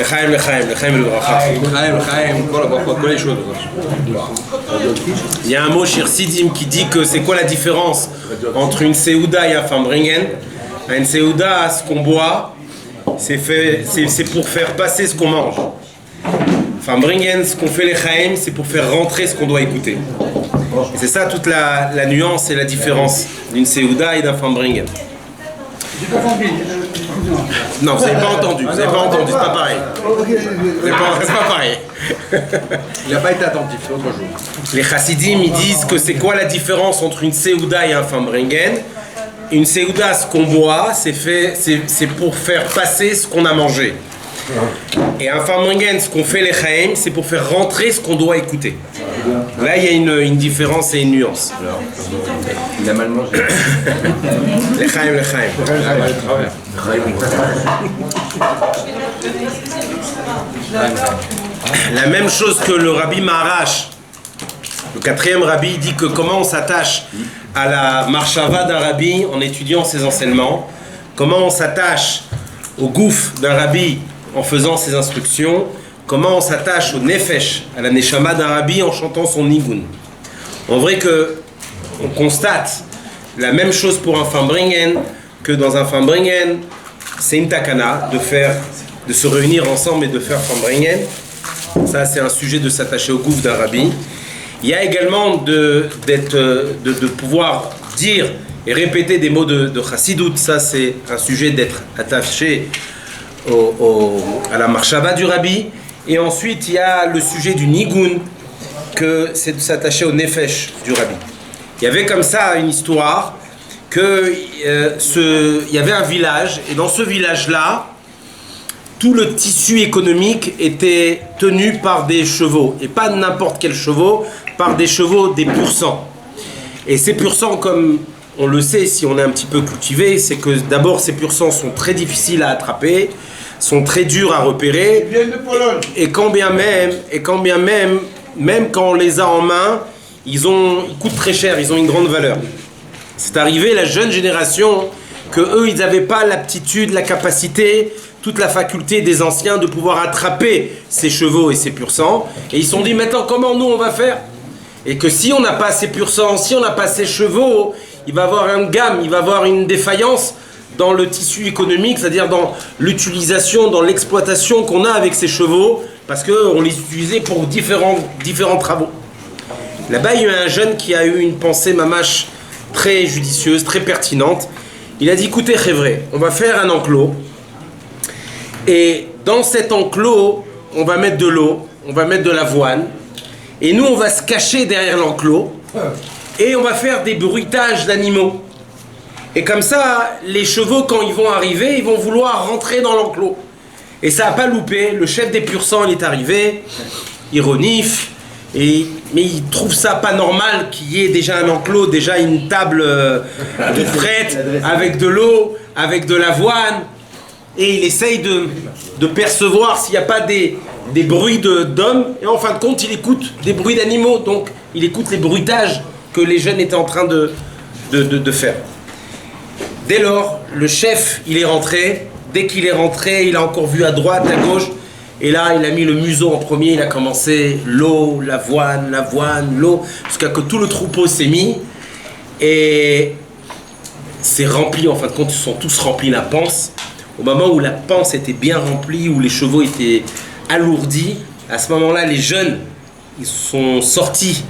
L'chaim, le bracha. כל הישועות. Il y a un mot chez Sidim qui dit que c'est quoi la différence entre une Seouda et un Fambringen. Une Seouda, ce qu'on boit, c'est pour faire passer ce qu'on mange. Fambringen, ce qu'on fait les Chaim, c'est pour faire rentrer ce qu'on doit écouter. Et c'est ça toute la nuance et la différence d'une Seouda et d'un Fambringen. Non, vous n'avez pas entendu, c'est pas pareil. C'est pas pareil. Il n'a pas été attentif, c'est autre chose. Les chassidim, ils disent que c'est quoi la différence entre une Seouda et un Fambringen. Une Seouda, ce qu'on boit, c'est pour faire passer ce qu'on a mangé. Et un Fambringen, ce qu'on fait les Chaim, c'est pour faire rentrer ce qu'on doit écouter. Là, il y a une différence et une nuance. Il a mal mangé. Les Chaim. La même chose que le Rabbi Maharash, le quatrième Rabbi, dit que comment on s'attache à la marshava d'un Rabbi en étudiant ses enseignements, comment on s'attache au gouffre d'un Rabbi en faisant ses instructions, comment on s'attache au nefesh, à la neshama d'un Rabbi en chantant son nigun. En vrai que on constate la même chose pour un Fambringen, que dans un Fambringen, c'est une takana de se réunir ensemble et de faire Fambringen. Ça, c'est un sujet de s'attacher au gouffre d'un Rabbi. Il y a également de pouvoir dire et répéter des mots de chassidout. Ça, c'est un sujet d'être attaché à la marshava du Rabbi. Et ensuite, il y a le sujet du nigun, que c'est de s'attacher au nefesh du Rabbi. Il y avait comme ça une histoire que il y avait un village, et dans ce village-là, tout le tissu économique était tenu par des chevaux, et pas n'importe quels chevaux, par des chevaux des pur sang. Et ces pur sang, comme on le sait si on est un petit peu cultivé, c'est que d'abord ces pur sang sont très difficiles à attraper, sont très durs à repérer, et quand bien même, même quand on les a en main, ils coûtent très cher, ils ont une grande valeur. C'est arrivé la jeune génération que eux ils n'avaient pas l'aptitude, la capacité, toute la faculté des anciens de pouvoir attraper ces chevaux et ces pur sang, et ils se sont dit maintenant comment nous on va faire, et que si on n'a pas ces pur sang, si on n'a pas ces chevaux, il va y avoir une gamme, il va y avoir une défaillance dans le tissu économique, c'est-à-dire dans l'utilisation, dans l'exploitation qu'on a avec ces chevaux, parce qu'on les utilisait pour différents travaux. Là-bas, il y a eu un jeune qui a eu une pensée mamache très judicieuse, très pertinente. Il a dit, écoutez, Révré, on va faire un enclos, et dans cet enclos, on va mettre de l'eau, on va mettre de l'avoine, et nous, on va se cacher derrière l'enclos, et on va faire des bruitages d'animaux. Et comme ça, les chevaux, quand ils vont arriver, ils vont vouloir rentrer dans l'enclos. Et ça n'a pas loupé. Le chef des pur sang, il est arrivé, il renifle, mais il trouve ça pas normal qu'il y ait déjà un enclos, déjà une table toute prête, avec de l'eau, avec de l'avoine. Et il essaye de percevoir s'il n'y a pas des bruits d'hommes. Et en fin de compte, il écoute des bruits d'animaux. Donc, il écoute les bruitages que les jeunes étaient en train de faire. Dès lors, le chef, il est rentré. Dès qu'il est rentré, il a encore vu à droite, à gauche. Et là, il a mis le museau en premier. Il a commencé l'eau, l'avoine, l'eau. Jusqu'à que tout le troupeau s'est mis. Et c'est rempli, en fin de compte, ils sont tous remplis la panse. Au moment où la panse était bien remplie, où les chevaux étaient alourdis, à ce moment-là, les jeunes, ils sont sortis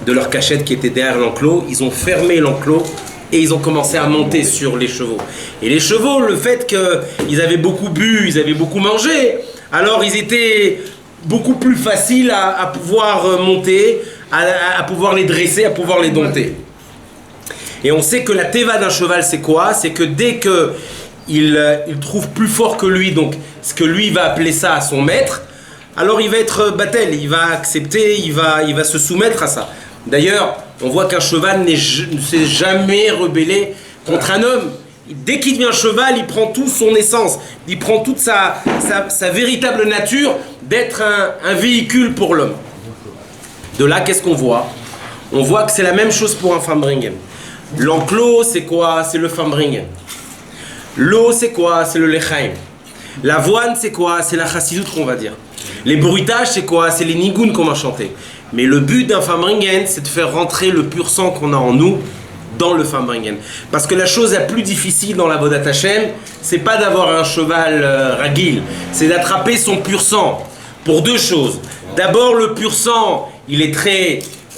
de leur cachette qui était derrière l'enclos. Ils ont fermé l'enclos. Et ils ont commencé à monter sur les chevaux. Et les chevaux, le fait qu'ils avaient beaucoup bu, ils avaient beaucoup mangé, alors ils étaient beaucoup plus faciles à pouvoir monter, à pouvoir les dresser, à pouvoir les dompter. Et on sait que la teva d'un cheval, c'est quoi? C'est que dès qu'il trouve plus fort que lui, donc ce que lui va appeler ça à son maître, alors il va être battel, il va accepter, il va se soumettre à ça. D'ailleurs, on voit qu'un cheval ne s'est jamais rebellé contre un homme. Dès qu'il devient cheval, il prend toute son essence, il prend toute sa véritable nature d'être un véhicule pour l'homme. De là, qu'est-ce qu'on voit? On voit que c'est la même chose pour un Fambringen. L'enclos, c'est quoi? C'est le Fambringen. L'eau, c'est quoi? C'est le Lechaim. L'avoine, c'est quoi? C'est la chassidoute qu'on va dire. Les bruitages, c'est quoi? C'est les nigouns qu'on va chanter. Mais le but d'un Farbringen, c'est de faire rentrer le pur sang qu'on a en nous dans le Farbringen. Parce que la chose la plus difficile dans la Vodat Hashem, c'est pas d'avoir un cheval ragil, c'est d'attraper son pur sang. Pour deux choses. D'abord, le pur sang,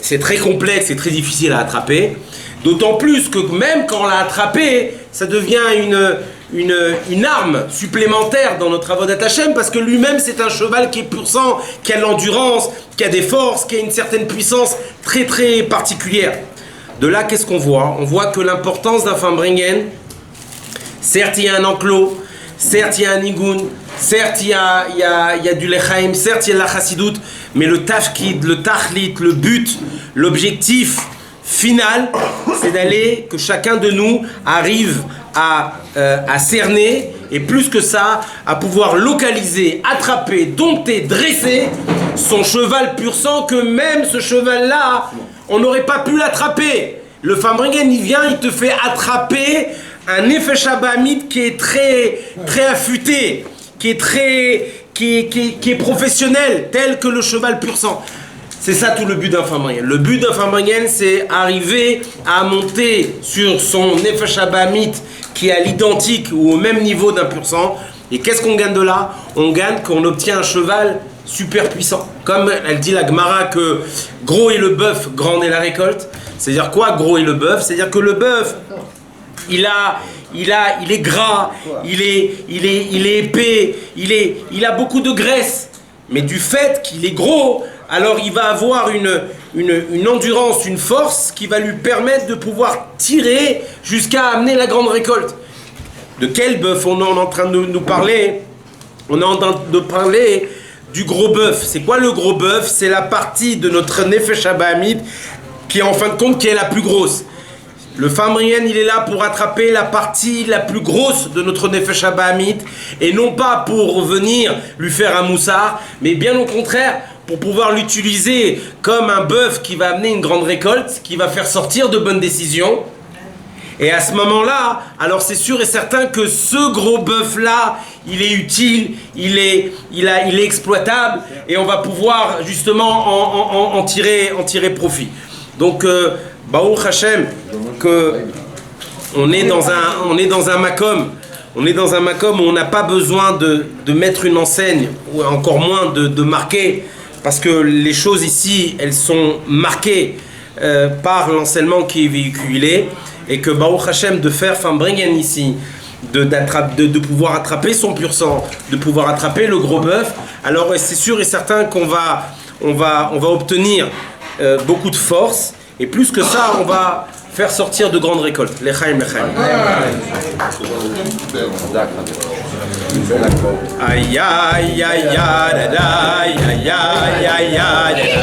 c'est très complexe et très difficile à attraper. D'autant plus que même quand on l'a attrapé, ça devient une arme supplémentaire dans notre Avodat Hashem, parce que lui-même c'est un cheval qui est pur sang, qui a de l'endurance, qui a des forces, qui a une certaine puissance très très particulière. De là, qu'est-ce qu'on voit? On voit que l'importance d'un Farbringen, certes il y a un enclos, certes il y a un nigun, certes il y a du lechaim, certes il y a de la chassidoute, mais le tafkid, le tachlit, le but, l'objectif final, c'est d'aller, que chacun de nous arrive à cerner, et plus que ça, à pouvoir localiser, attraper, dompter, dresser son cheval pur sang, que même ce cheval-là, on n'aurait pas pu l'attraper. Le Farbringen, il vient, il te fait attraper un Nefesh Abamit qui est très, très affûté, qui est professionnel, tel que le cheval pur sang. C'est ça tout le but d'un Farbringen. Le but d'un Farbringen, c'est arriver à monter sur son Nefesh Abamit qui est à l'identique ou au même niveau d'un pur sang. Et qu'est-ce qu'on gagne de là? On gagne qu'on obtient un cheval super puissant. Comme elle dit la Gemara que gros est le bœuf, grande est la récolte. C'est-à-dire quoi, gros est le bœuf? C'est-à-dire que le bœuf, il est gras, il est épais, il a beaucoup de graisse. Mais du fait qu'il est gros, alors il va avoir une endurance, une force qui va lui permettre de pouvoir tirer jusqu'à amener la grande récolte. De quel bœuf on est en train de nous parler? On est en train de parler du gros bœuf. C'est quoi le gros bœuf? C'est la partie de notre Nefesh Abamit qui en fin de compte qui est la plus grosse. Le Farbringen, il est là pour attraper la partie la plus grosse de notre Nefesh Abamit, et non pas pour venir lui faire un moussard, mais bien au contraire pour pouvoir l'utiliser comme un bœuf qui va amener une grande récolte, qui va faire sortir de bonnes décisions. Et à ce moment-là, alors c'est sûr et certain que ce gros bœuf-là, il est utile, il est exploitable, et on va pouvoir justement en tirer profit. Donc, Baruch Hashem, on est dans un makom, où on n'a pas besoin de mettre une enseigne, ou encore moins de marquer, parce que les choses ici, elles sont marquées par l'enseignement qui est véhiculé, et que Baruch Hashem, de faire Farbringen ici, de pouvoir attraper son pur sang, de pouvoir attraper le gros bœuf, alors c'est sûr et certain qu'on va obtenir beaucoup de force, et plus que ça, on va faire sortir de grandes récoltes. Lechaim, lechaim. Aïe aïe aïe aïe aïe aïe aïe aïe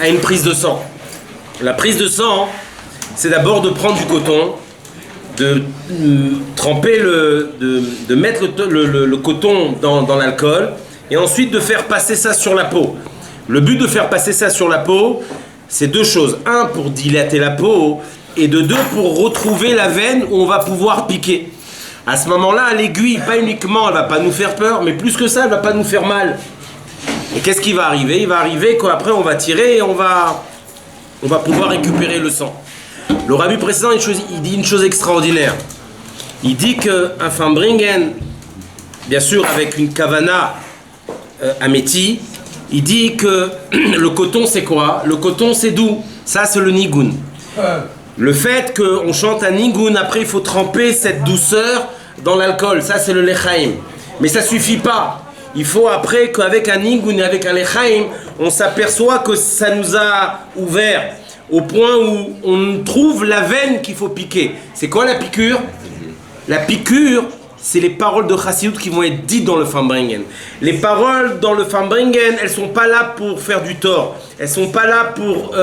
à une prise de sang. La prise de sang, c'est d'abord de prendre du coton, de tremper de mettre le coton dans l'alcool et ensuite de faire passer ça sur la peau. Le but de faire passer ça sur la peau, c'est deux choses. Un, pour dilater la peau, et de deux, pour retrouver la veine où on va pouvoir piquer. À ce moment-là, l'aiguille, pas uniquement, elle va pas nous faire peur, mais plus que ça, elle va pas nous faire mal. Et qu'est-ce qui va arriver? Il va arriver qu'après on va tirer et on va pouvoir récupérer le sang. Le rabbi précédent, il dit une chose extraordinaire. Il dit qu'un fambringen, bien sûr avec une kavana améti, il dit que le coton c'est quoi? Le coton c'est doux, ça c'est le nigun. Le fait qu'on chante un nigun, après il faut tremper cette douceur dans l'alcool, ça c'est le lechaim. Mais ça suffit pas. Il faut après qu'avec un nigun et avec un lechaim, on s'aperçoit que ça nous a ouvert au point où on trouve la veine qu'il faut piquer. C'est quoi la piqûre? La piqûre, c'est les paroles de Chassidut qui vont être dites dans le fambringen. Les paroles dans le fambringen, elles sont pas là pour faire du tort. Elles sont pas là pour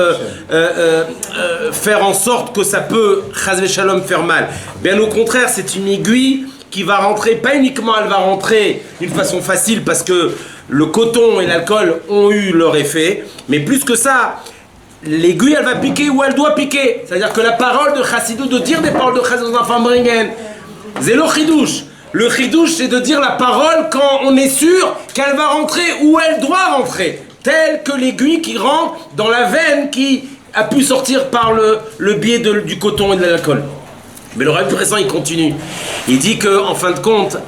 faire en sorte que ça peut, chas v'shalom, faire mal. Bien au contraire, c'est une aiguille qui va rentrer, pas uniquement elle va rentrer d'une façon facile parce que le coton et l'alcool ont eu leur effet, mais plus que ça, l'aiguille elle va piquer où elle doit piquer. C'est-à-dire que la parole de Chassidut, de dire des paroles de Chassidut dans un fambringen, c'est le chidouche. Le chidouche, c'est de dire la parole quand on est sûr qu'elle va rentrer où elle doit rentrer. Telle que l'aiguille qui rentre dans la veine qui a pu sortir par le biais du coton et de l'alcool. Mais le rabbi présent, il continue. Il dit qu'en fin de compte,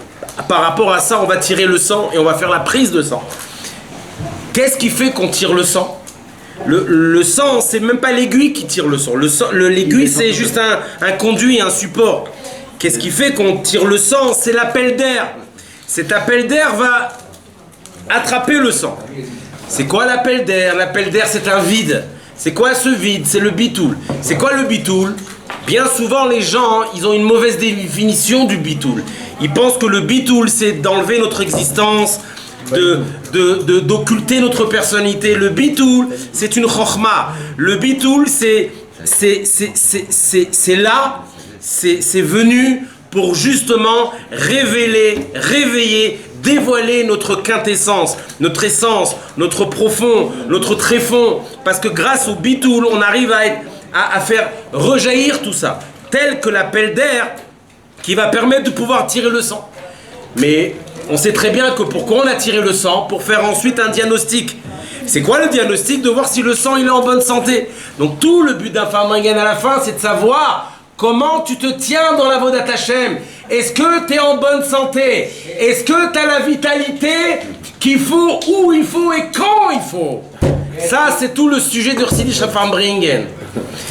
par rapport à ça, on va tirer le sang et on va faire la prise de sang. Qu'est-ce qui fait qu'on tire le sang? Le sang, c'est même pas l'aiguille qui tire le sang. L'aiguille, c'est juste un conduit, un support. Qu'est-ce qui fait qu'on tire le sang? C'est l'appel d'air. Cet appel d'air va attraper le sang. C'est quoi l'appel d'air? L'appel d'air, c'est un vide. C'est quoi ce vide? C'est le bitoul. C'est quoi le bitoul? Bien souvent, les gens, ils ont une mauvaise définition du bitoul. Ils pensent que le bitoul, c'est d'enlever notre existence, d'occulter notre personnalité. Le bitoul, c'est une chokhma. Le bitoul, c'est là, c'est venu pour justement réveiller, dévoiler notre quintessence, notre essence, notre profond, notre tréfond. Parce que grâce au bitoul, on arrive à faire rejaillir tout ça, tel que l'appel d'air qui va permettre de pouvoir tirer le sang. Mais on sait très bien que pourquoi on a tiré le sang? Pour faire ensuite un diagnostic. C'est quoi le diagnostic? De voir si le sang il est en bonne santé. Donc tout le but d'un fambringen à la fin, c'est de savoir comment tu te tiens dans la Vodat Hashem. Est-ce que tu es en bonne santé? Est-ce que tu as la vitalité qu'il faut, où il faut et quand il faut? Ça, c'est tout le sujet de Chassidish Fambringen.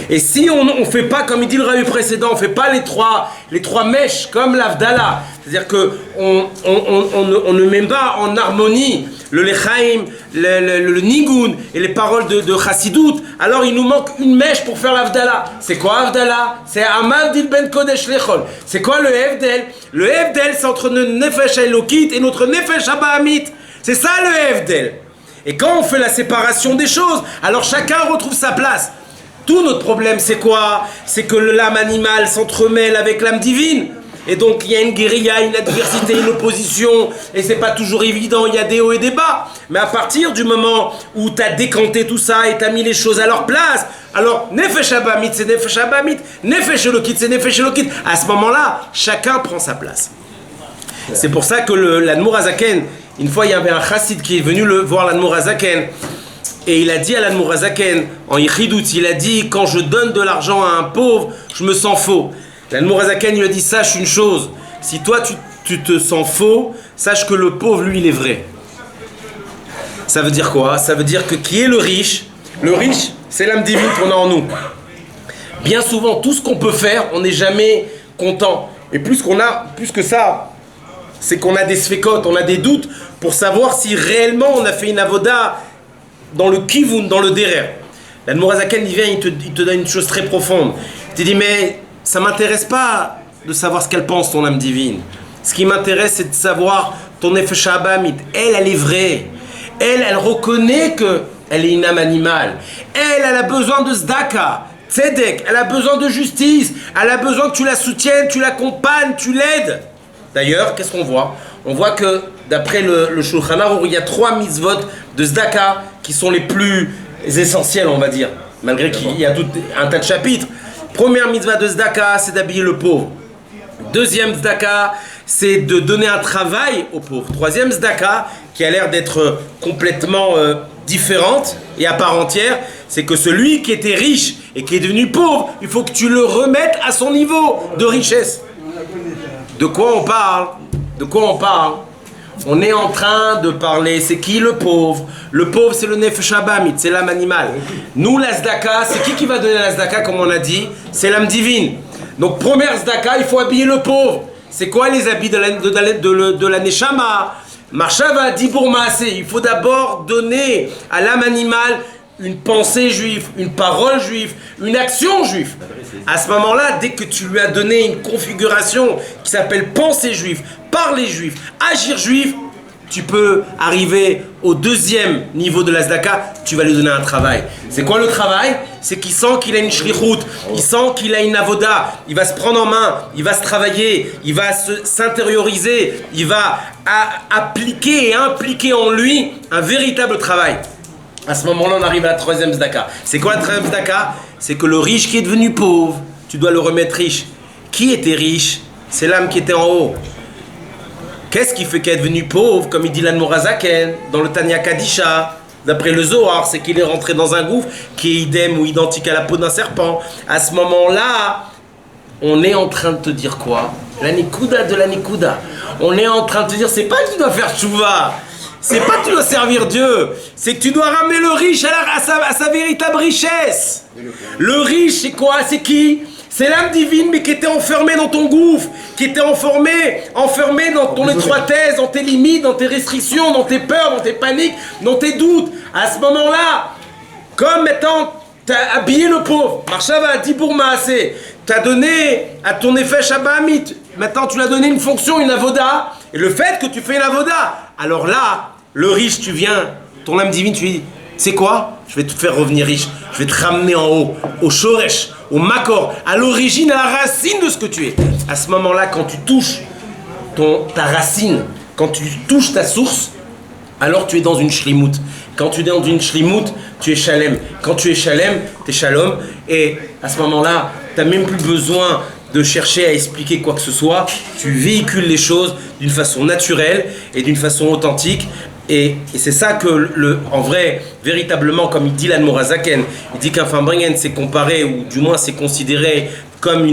Et si on ne fait pas, comme il dit le rabbi précédent, on ne fait pas les trois mèches comme l'Avdallah, c'est-à-dire qu'on ne met pas en harmonie le lechaim, le nigun et les paroles de Chassidut, alors il nous manque une mèche pour faire l'Avdallah. C'est quoi Avdallah? C'est Amal Dil Ben Kodesh Lechol. C'est quoi le Evdel? Le Evdel, c'est entre notre Nefesh Elokit et notre Nefesh Abahamit. C'est ça le Evdel. Et quand on fait la séparation des choses, alors chacun retrouve sa place. Tout notre problème, c'est quoi? C'est que l'âme animale s'entremêle avec l'âme divine. Et donc, il y a une guérilla, une adversité, une opposition. Et c'est pas toujours évident, il y a des hauts et des bas. Mais à partir du moment où tu as décanté tout ça et tu as mis les choses à leur place, alors, Nefesh Abamit, c'est Nefesh Abamit. Nefesh Elokit, c'est Nefesh Elokit. À ce moment-là, chacun prend sa place. C'est pour ça que l'Admour Hazaken, une fois, il y avait un chassid qui est venu voir l'Admour Hazaken. Et il a dit à l'Admour Hazaken, en Yichidut, il a dit, quand je donne de l'argent à un pauvre, je me sens faux. L'Admour Hazaken lui a dit, sache une chose, si toi tu te sens faux, sache que le pauvre, lui, il est vrai. Ça veut dire quoi? Ça veut dire que qui est le riche, c'est l'âme divine qu'on a en nous. Bien souvent, tout ce qu'on peut faire, on n'est jamais content. Et plus que ça, c'est qu'on a des sfekot, on a des doutes pour savoir si réellement on a fait une avoda dans le kivun, dans le derer. L'Admour Hazaken, il vient, il te donne une chose très profonde. Il te dit, mais ça ne m'intéresse pas de savoir ce qu'elle pense, ton âme divine. Ce qui m'intéresse, c'est de savoir ton Nefesh Abamit. Elle est vraie. Elle reconnaît que elle est une âme animale. Elle a besoin de zdaka, tzedek, elle a besoin de justice, elle a besoin que tu la soutiennes, tu l'accompagnes, tu l'aides. D'ailleurs, qu'est-ce qu'on voit? On voit que d'après le Shulchan Aruch, il y a 3 mitzvot de zdaka qui sont les plus essentielles, on va dire, malgré qu'il y a tout un tas de chapitres. Première mitzvah de zdaka, c'est d'habiller le pauvre. Deuxième zdaka, c'est de donner un travail aux pauvres. Troisième zdaka, qui a l'air d'être complètement différente et à part entière, c'est que celui qui était riche et qui est devenu pauvre, il faut que tu le remettes à son niveau de richesse. De quoi on parle? De quoi on parle? On est en train de parler, c'est qui le pauvre? Le pauvre, c'est le nefesh habamit, c'est l'âme animale. Nous, la zdaka, c'est qui va donner la zdaka, comme on a dit? C'est l'âme divine. Donc, première zdaka, il faut habiller le pauvre. C'est quoi les habits de la neshama? Marshava dit pour Maaseh, il faut d'abord donner à l'âme animale une pensée juive, une parole juive, une action juive. À ce moment-là, dès que tu lui as donné une configuration qui s'appelle pensée juive, parler juif, agir juif, tu peux arriver au deuxième niveau de la zdaka, tu vas lui donner un travail. C'est quoi le travail? C'est qu'il sent qu'il a une shlichut, il sent qu'il a une avoda, il va se prendre en main, il va se travailler, il va s'intérioriser, il va appliquer et impliquer en lui un véritable travail. À ce moment-là, on arrive à la troisième zdaka. C'est quoi la troisième zdaka? C'est que le riche qui est devenu pauvre, tu dois le remettre riche. Qui était riche? C'est l'âme qui était en haut. Qu'est-ce qui fait qu'elle est devenue pauvre? Comme il dit l'Admor HaZaken dans le Tanya Kadisha, d'après le Zohar, c'est qu'il est rentré dans un gouffre qui est idem ou identique à la peau d'un serpent. À ce moment-là, on est en train de te dire quoi? La Nikuda de la Nikuda. On est en train de te dire, c'est pas que tu dois faire tchouva, c'est pas que tu dois servir Dieu, c'est que tu dois ramener le riche à sa véritable richesse. Le riche, c'est quoi? C'est qui? C'est l'âme divine, mais qui était enfermée dans ton gouffre, qui était enfermée dans ton étroitesse, dans tes limites, dans tes restrictions, dans tes peurs, dans tes paniques, dans tes doutes. À ce moment-là, comme maintenant, tu as habillé le pauvre, Marshava dit pour Maaseh, tu as donné à ton nefesh habamit, maintenant tu lui as donné une fonction, une avoda, et le fait que tu fais une avoda, alors là, le riche, tu viens, ton âme divine, tu lui dis, c'est quoi? Je vais te faire revenir riche, je vais te ramener en haut, au shoresh, au makor, à l'origine, à la racine de ce que tu es. À ce moment-là, quand tu touches ta racine, quand tu touches ta source, alors tu es dans une shlimut. Quand tu es dans une shlimut, tu es shalem. Quand tu es shalem, tu es shalom. Et à ce moment-là, tu n'as même plus besoin de chercher à expliquer quoi que ce soit. Tu véhicules les choses d'une façon naturelle et d'une façon authentique. Et c'est ça que, en vrai, véritablement, comme il dit l'Admor HaZaken, il dit qu'un Fambringen c'est comparé, ou du moins c'est considéré comme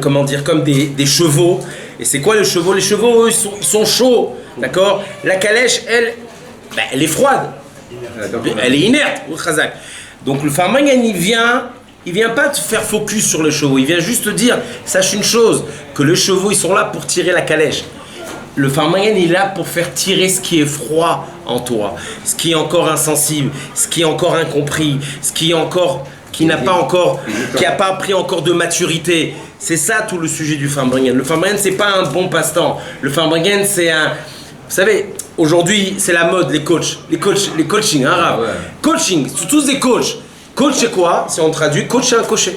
comment dire, comme des chevaux. Et c'est quoi les chevaux? Les chevaux, eux, ils sont chauds, d'accord? La calèche, elle est froide, elle est inerte, au Khazak. Donc le Fambringen, il vient pas te faire focus sur les chevaux, il vient juste te dire, sache une chose, que les chevaux, ils sont là pour tirer la calèche. Le Fambringen est là pour faire tirer ce qui est froid en toi, ce qui est encore insensible, ce qui est encore incompris, ce qui n'a pas pris encore de maturité. C'est ça tout le sujet du Fambringen. Le Fambringen, c'est pas un bon passe-temps. Le Fambringen, c'est un... Vous savez, aujourd'hui, c'est la mode, les coachings arabes. Ouais. Coaching, c'est tous des coachs. Coach, c'est quoi? Si on traduit, coach, c'est un cocher.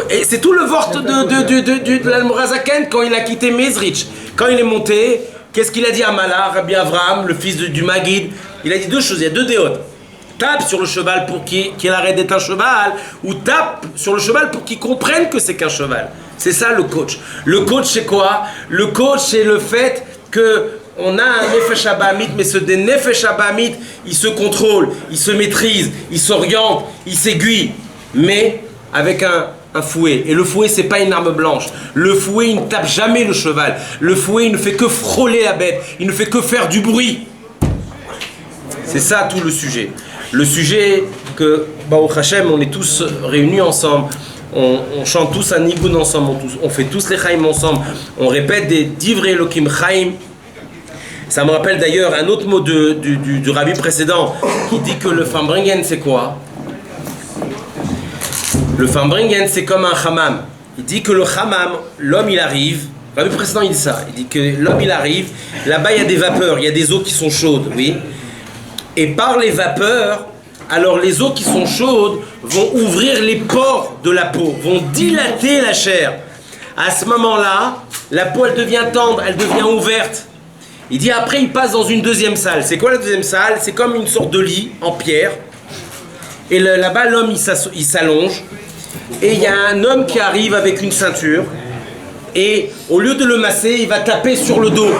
Et c'est tout le vort de l'Admor HaZaken quand il a quitté Mezrich. Quand il est monté, qu'est-ce qu'il a dit à Mala, Rabbi Avraham, le fils du Maguid? Il a dit deux choses, il y a deux déotes. Tape sur le cheval pour qu'il arrête d'être un cheval, ou tape sur le cheval pour qu'il comprenne que c'est qu'un cheval. C'est ça le coach. Le coach, c'est quoi? Le coach, c'est le fait qu'on a un nefesh habamit, mais ce nefesh habamit, il se contrôle, il se maîtrise, il s'oriente, il s'aiguille, mais avec un fouet. Et le fouet, c'est pas une arme blanche. Le fouet, il ne tape jamais le cheval. Le fouet, il ne fait que frôler la bête. Il ne fait que faire du bruit. C'est ça tout le sujet. Le sujet que, Baruch Hashem, on est tous réunis ensemble. On chante tous un nigoun ensemble. On fait tous les chaim ensemble. On répète des divrei Elokim chaim. Ça me rappelle d'ailleurs un autre mot du rabbi précédent qui dit que le Fambringen, c'est quoi? Le Fambringen, c'est comme un hammam. Il dit que le hammam, l'homme, il arrive Le rabbi précédent, il dit ça. Il dit que l'homme, il arrive, là-bas, il y a des vapeurs, il y a des eaux qui sont chaudes, oui. Et par les vapeurs, alors les eaux qui sont chaudes vont ouvrir les pores de la peau, vont dilater la chair. À ce moment-là, la peau, elle devient tendre, elle devient ouverte. Il dit après, il passe dans une deuxième salle. C'est quoi la deuxième salle? C'est comme une sorte de lit en pierre. Et là-bas, l'homme, il s'allonge. Et il y a un homme qui arrive avec une ceinture. Et au lieu de le masser, il va taper sur le dos.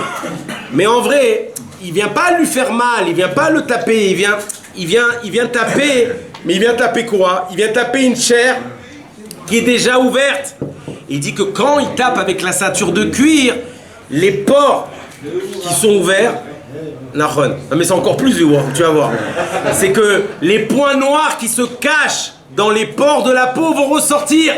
Mais en vrai, il vient pas lui faire mal, il vient pas le taper, il vient taper, mais il vient taper quoi? Il vient taper une chair qui est déjà ouverte. Il dit que quand il tape avec la ceinture de cuir, les pores qui sont ouverts, non mais c'est encore plus du voir, tu vas voir. C'est que les points noirs qui se cachent dans les pores de la peau vont ressortir.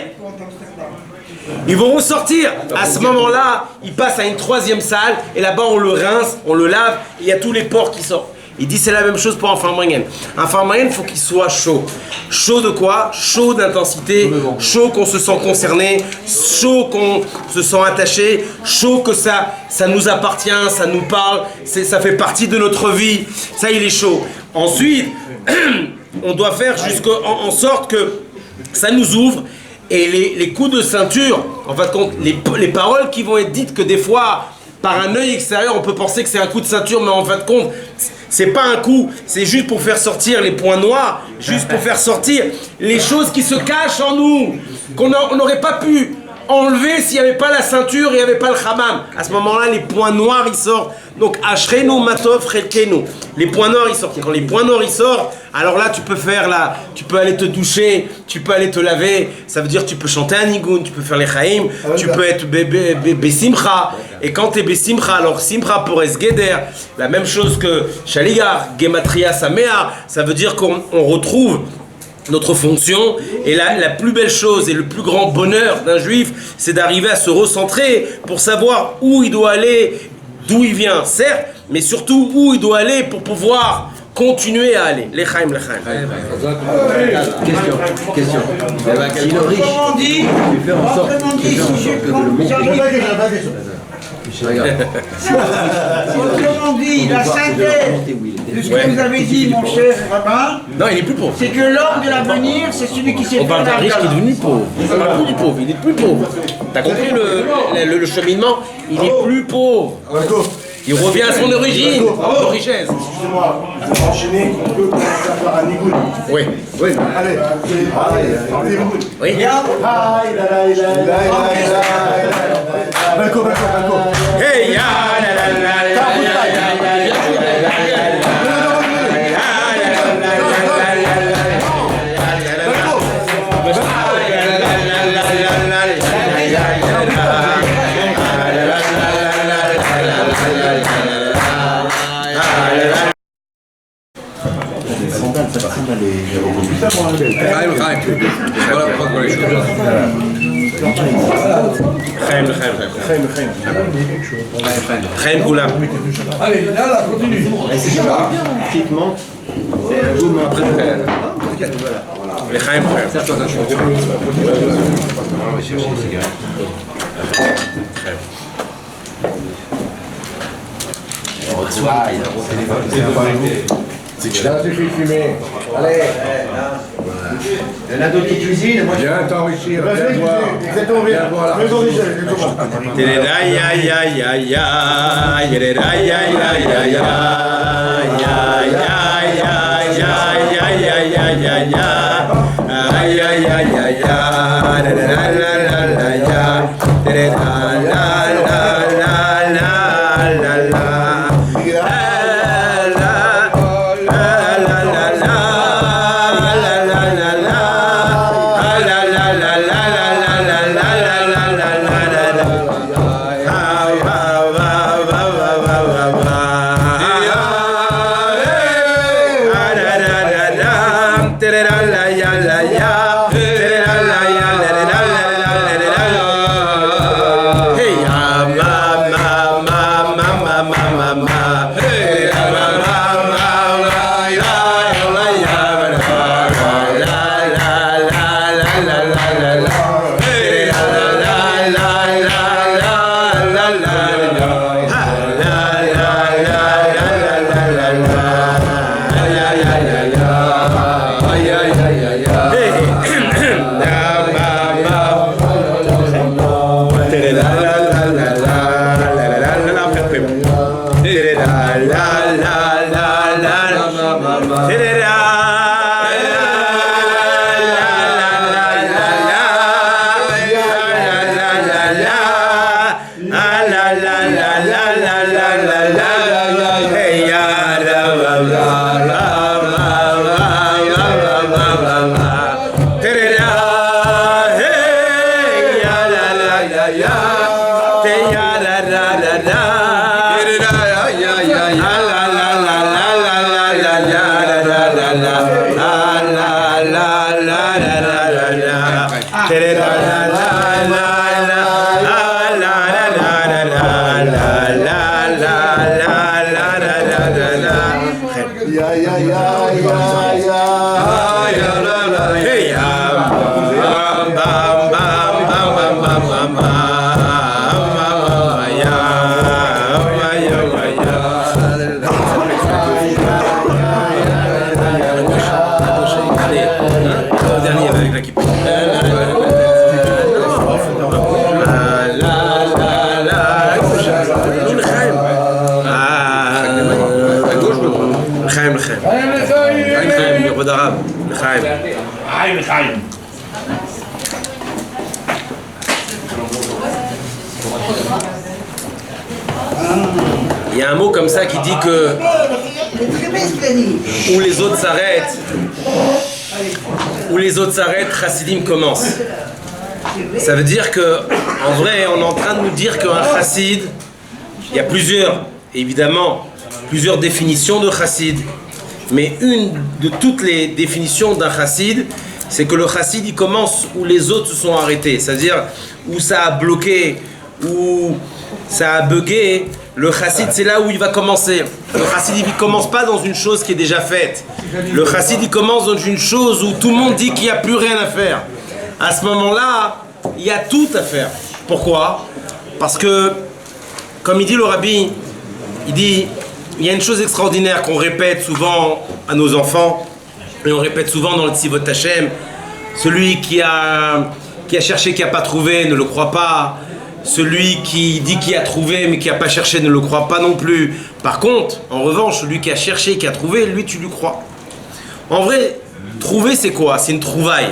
Ils vont ressortir. À ce moment-là, il passe à une troisième salle et là-bas on le rince, on le lave et il y a tous les pores qui sortent. Il dit c'est la même chose pour un farmayen. Un farmayen, il faut qu'il soit chaud. Chaud de quoi? Chaud d'intensité, chaud qu'on se sent concerné, chaud qu'on se sent attaché, chaud que ça nous appartient, ça nous parle, ça fait partie de notre vie. Ça, il est chaud. Ensuite, on doit faire en sorte que ça nous ouvre. Et les coups de ceinture, en fait, les paroles qui vont être dites que des fois, par un œil extérieur, on peut penser que c'est un coup de ceinture, mais en fin de compte, c'est pas un coup, c'est juste pour faire sortir les points noirs, juste pour faire sortir les choses qui se cachent en nous, qu'on n'aurait pas pu enlever s'il n'y avait pas la ceinture et il n'y avait pas le hammam. À ce moment-là, les points noirs, ils sortent. Donc, Ashrenu Matov Chelkenu. Les points noirs, ils sortent. Quand les points noirs, ils sortent, alors là, tu peux aller te doucher, tu peux aller te laver. Ça veut dire tu peux chanter un nigun, tu peux faire les chaim, tu peux être besimcha. Et quand tu es besimcha, alors simcha pour esgeder, la même chose que shaligar, gematria samea, ça veut dire qu'on retrouve notre fonction. Et là, la plus belle chose et le plus grand bonheur d'un juif, c'est d'arriver à se recentrer pour savoir où il doit aller, d'où il vient, certes, mais surtout où il doit aller pour pouvoir continuer à aller. L'echaim. Question. Si le riche, tu fais en sorte que le Autrement dit, la synthèse de ce que vous avez dit, mon cher rabbin, non, il est plus pauvre. c'est que l'homme de l'avenir, c'est celui qui s'est fait. On parle d'un riche qui est devenu pauvre. Il n'est plus pauvre, il est plus pauvre. T'as compris le cheminement? Il est plus pauvre. Il revient à son origine, richesse. Excusez-moi, pour enchaîner, on peut commencer à faire un nigoun. Oui. Allez, Oui. Balco. Hey, ya, la. Chaim. Voilà pourquoi on les choses. Chaim Goulam. Allez, là, continue. Typiquement, c'est un goût après. Les Chaim. Serre-toi ta chose. On va chercher une cigarette. Là, suffit de fumer. Allez. Il y en a d'autres qui cuisinent. Moi, Viens t'enrichir. Exactement bien. Maison Michel, exactement. Il y a un mot comme ça qui dit que où les autres s'arrêtent, Chassidim commence. Ça veut dire que, en vrai, on est en train de nous dire qu'un chassid, il y a plusieurs définitions de chassid, mais une de toutes les définitions d'un chassid, c'est que le chassid il commence où les autres se sont arrêtés, c'est-à-dire où ça a bloqué, où ça a bugué. Le chassid c'est là où il va commencer. Le chassid il commence pas dans une chose qui est déjà faite. Le chassid il commence dans une chose où tout le monde dit qu'il n'y a plus rien à faire. À ce moment-là, il y a tout à faire. Pourquoi? Parce que, comme il dit le rabbi, il dit, il y a une chose extraordinaire qu'on répète souvent à nos enfants, et on répète souvent dans le Tzivot Hashem, celui qui a cherché, qui n'a pas trouvé, ne le croit pas. Celui qui dit qu'il a trouvé mais qui n'a pas cherché ne le croit pas non plus. Par contre, en revanche, celui qui a cherché, qui a trouvé, lui tu lui crois. En vrai, trouver c'est quoi? C'est une trouvaille.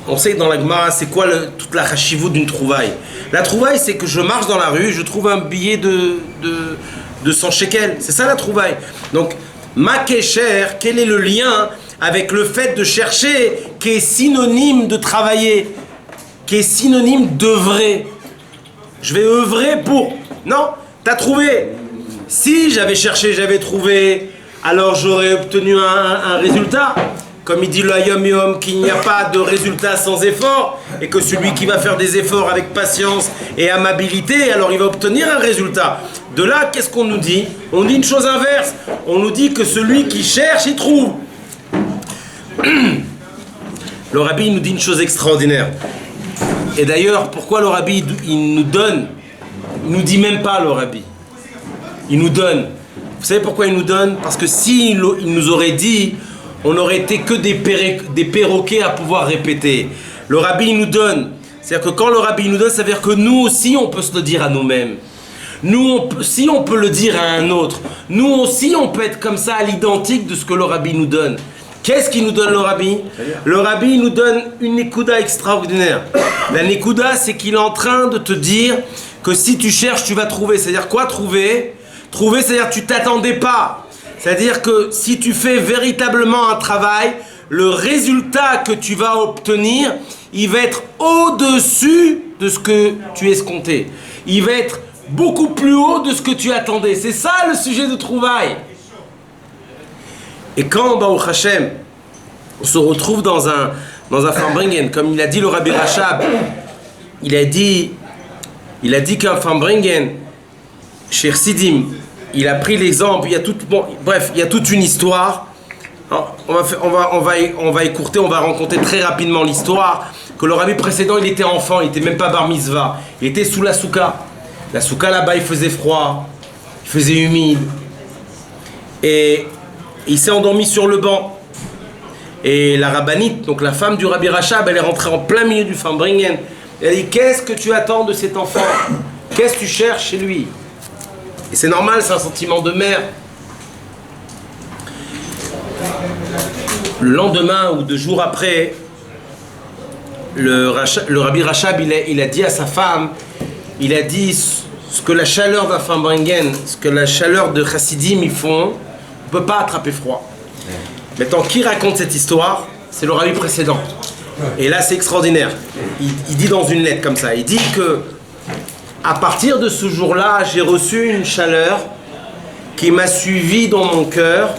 On sait dans la Gemara c'est quoi toute la chashivut d'une trouvaille. La trouvaille c'est que je marche dans la rue, je trouve un billet de 100 shekels. C'est ça la trouvaille. Donc, ma kesher, quel est le lien avec le fait de chercher qui est synonyme de travailler, qui est synonyme d'œuvrer? Je vais œuvrer pour... Non, t'as trouvé. Si j'avais cherché, j'avais trouvé, alors j'aurais obtenu un résultat. Comme il dit le Hayom Yom, qu'il n'y a pas de résultat sans effort, et que celui qui va faire des efforts avec patience et amabilité, alors il va obtenir un résultat. De là, qu'est-ce qu'on nous dit? On dit une chose inverse. On nous dit que celui qui cherche, il trouve. Le rabbi nous dit une chose extraordinaire. Et d'ailleurs, pourquoi le rabbi il nous donne? Il nous dit même pas le rabbi. Il nous donne. Vous savez pourquoi il nous donne? Parce que s'il nous aurait dit, on aurait été que des perroquets à pouvoir répéter. Le rabbi il nous donne. C'est-à-dire que quand le rabbi nous donne, ça veut dire que nous aussi on peut se le dire à nous-mêmes. Nous aussi on peut le dire à un autre. Nous aussi on peut être comme ça à l'identique de ce que le rabbi nous donne. Qu'est-ce qu'il nous donne le rabbi? Le rabbi nous donne une nekuda extraordinaire. La nekuda, c'est qu'il est en train de te dire que si tu cherches, tu vas trouver. C'est-à-dire quoi trouver? Trouver, c'est-à-dire tu t'attendais pas. C'est-à-dire que si tu fais véritablement un travail, le résultat que tu vas obtenir, il va être au-dessus de ce que tu escomptais. Il va être beaucoup plus haut de ce que tu attendais. C'est ça le sujet de trouvaille. Et quand, Baruch Hashem, on se retrouve dans un Farbringen, comme il a dit le Rabbi Rachab, il a dit qu'un Farbringen, chez Sidim, il a pris l'exemple, il y a toute une histoire. Alors, on va écourter, on va raconter très rapidement l'histoire, que le Rabbi précédent, il était enfant, il n'était même pas bar mitzvah, il était sous la souka. La souka là-bas, il faisait froid, il faisait humide, et il s'est endormi sur le banc. Et la rabbinite, donc la femme du Rabbi Rachab, elle est rentrée en plein milieu du Farbringen. Elle a dit, qu'est-ce que tu attends de cet enfant? Qu'est-ce que tu cherches chez lui? Et c'est normal, c'est un sentiment de mère. Le lendemain ou 2 jours après, le Rabbi Rachab, il a dit à sa femme, il a dit ce que la chaleur d'un Farbringen, ce que la chaleur de Chassidim ils font, on ne peut pas attraper froid. Maintenant, qui raconte cette histoire? C'est le rabbi précédent. Et là, c'est extraordinaire. Il dit dans une lettre comme ça, il dit que à partir de ce jour-là, j'ai reçu une chaleur qui m'a suivi dans mon cœur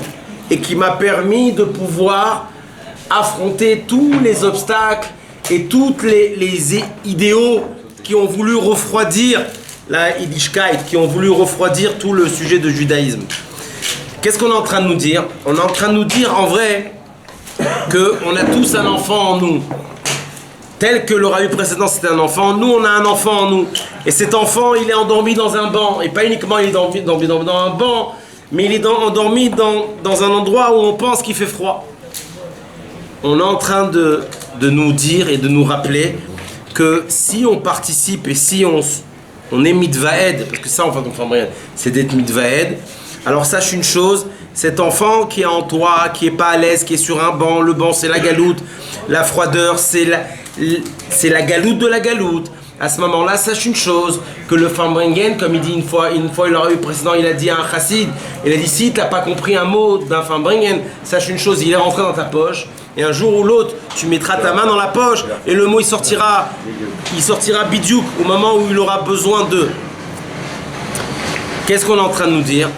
et qui m'a permis de pouvoir affronter tous les obstacles et toutes les idéaux qui ont voulu refroidir la Yiddishkeit, qui ont voulu refroidir tout le sujet de judaïsme. Qu'est-ce qu'on est en train de nous dire? On est en train de nous dire en vrai qu'on a tous un enfant en nous. Tel que le rabbi précédent c'était un enfant, nous on a un enfant en nous. Et cet enfant il est endormi dans un banc. Et pas uniquement il est endormi dans un banc, mais il est endormi dans un endroit où on pense qu'il fait froid. On est en train de nous dire et de nous rappeler que si on participe et si on est mitvaed, parce que ça en fait c'est d'être mitvaed, alors sache une chose, cet enfant qui est en toi, qui est pas à l'aise, qui est sur un banc, le banc c'est la galoute, la froideur c'est la galoute de la galoute. À ce moment-là, sache une chose, que le Fambringen, comme il dit une fois il aurait eu précédent, il a dit à un chassid, il a dit si tu n'as pas compris un mot d'un Fambringen, sache une chose, il est rentré dans ta poche, et un jour ou l'autre, tu mettras ta main dans la poche, et le mot il sortira bidiouk, au moment où il aura besoin d'eux. Qu'est-ce qu'on est en train de nous dire?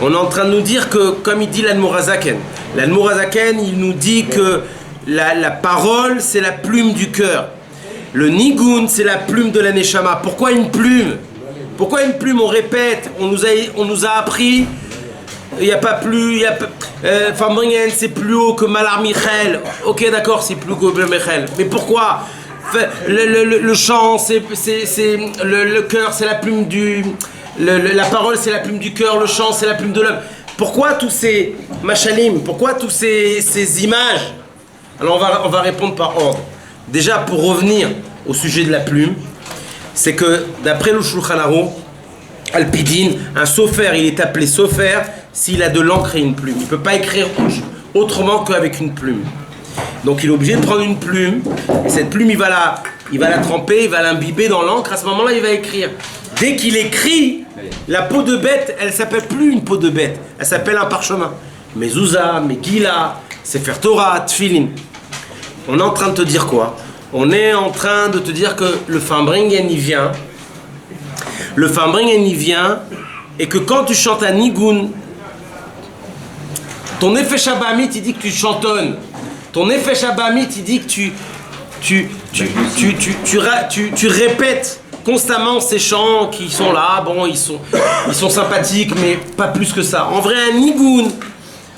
On est en train de nous dire que, comme il dit l'Admor HaZaken, il nous dit que la parole, c'est la plume du cœur. Le nigun, c'est la plume de la neshama. Pourquoi une plume? Pourquoi une plume? On répète, on nous a appris, il n'y a pas plus, Fambringen, c'est plus haut que Malar Michel. Ok, d'accord, c'est plus haut que Michel. Mais pourquoi? Le chant, c'est le cœur, c'est la plume du... la parole, c'est la plume du cœur, le chant, c'est la plume de l'homme. Pourquoi tous ces machalim? Pourquoi tous ces images? Alors on va répondre par ordre. Déjà, pour revenir au sujet de la plume, c'est que d'après le Shulchan Aruch, Al-Pidin, un sofer, il est appelé sofer s'il a de l'encre et une plume. Il ne peut pas écrire autrement qu'avec une plume. Donc il est obligé de prendre une plume, et cette plume il va la tremper, il va l'imbiber dans l'encre, à ce moment-là il va écrire. Dès qu'il écrit, la peau de bête, elle ne s'appelle plus une peau de bête, elle s'appelle un parchemin. Mezouza, Megillah, Sefer Torah, Tfilin. On est en train de te dire quoi? On est en train de te dire que le Fambringen il vient. Le Fambringen il vient, et que quand tu chantes un nigun, ton effet Shabamit il dit que tu chantonnes. Ton effet Shabamit il dit que tu répètes constamment ces chants qui sont là. Bon, ils sont sympathiques, mais pas plus que ça. En vrai, un nigun,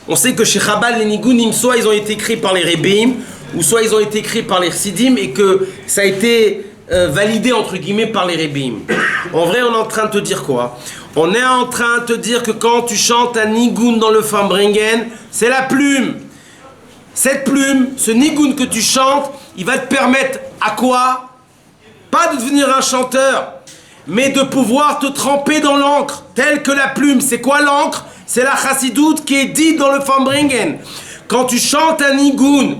on sait que chez Chabad, les nigunim, soit ils ont été écrits par les Rebbeim, ou soit ils ont été écrits par les Chassidim, et que ça a été validé entre guillemets par les Rebbeim. En vrai, on est en train de te dire quoi? On est en train de te dire que quand tu chantes un nigun dans le Fambringen, c'est la plume. Cette plume, ce nigun que tu chantes, il va te permettre à quoi? Pas de devenir un chanteur, mais de pouvoir te tremper dans l'encre, telle que la plume. C'est quoi l'encre? C'est la chassidoute qui est dite dans le Fambringen. Quand tu chantes un nigun,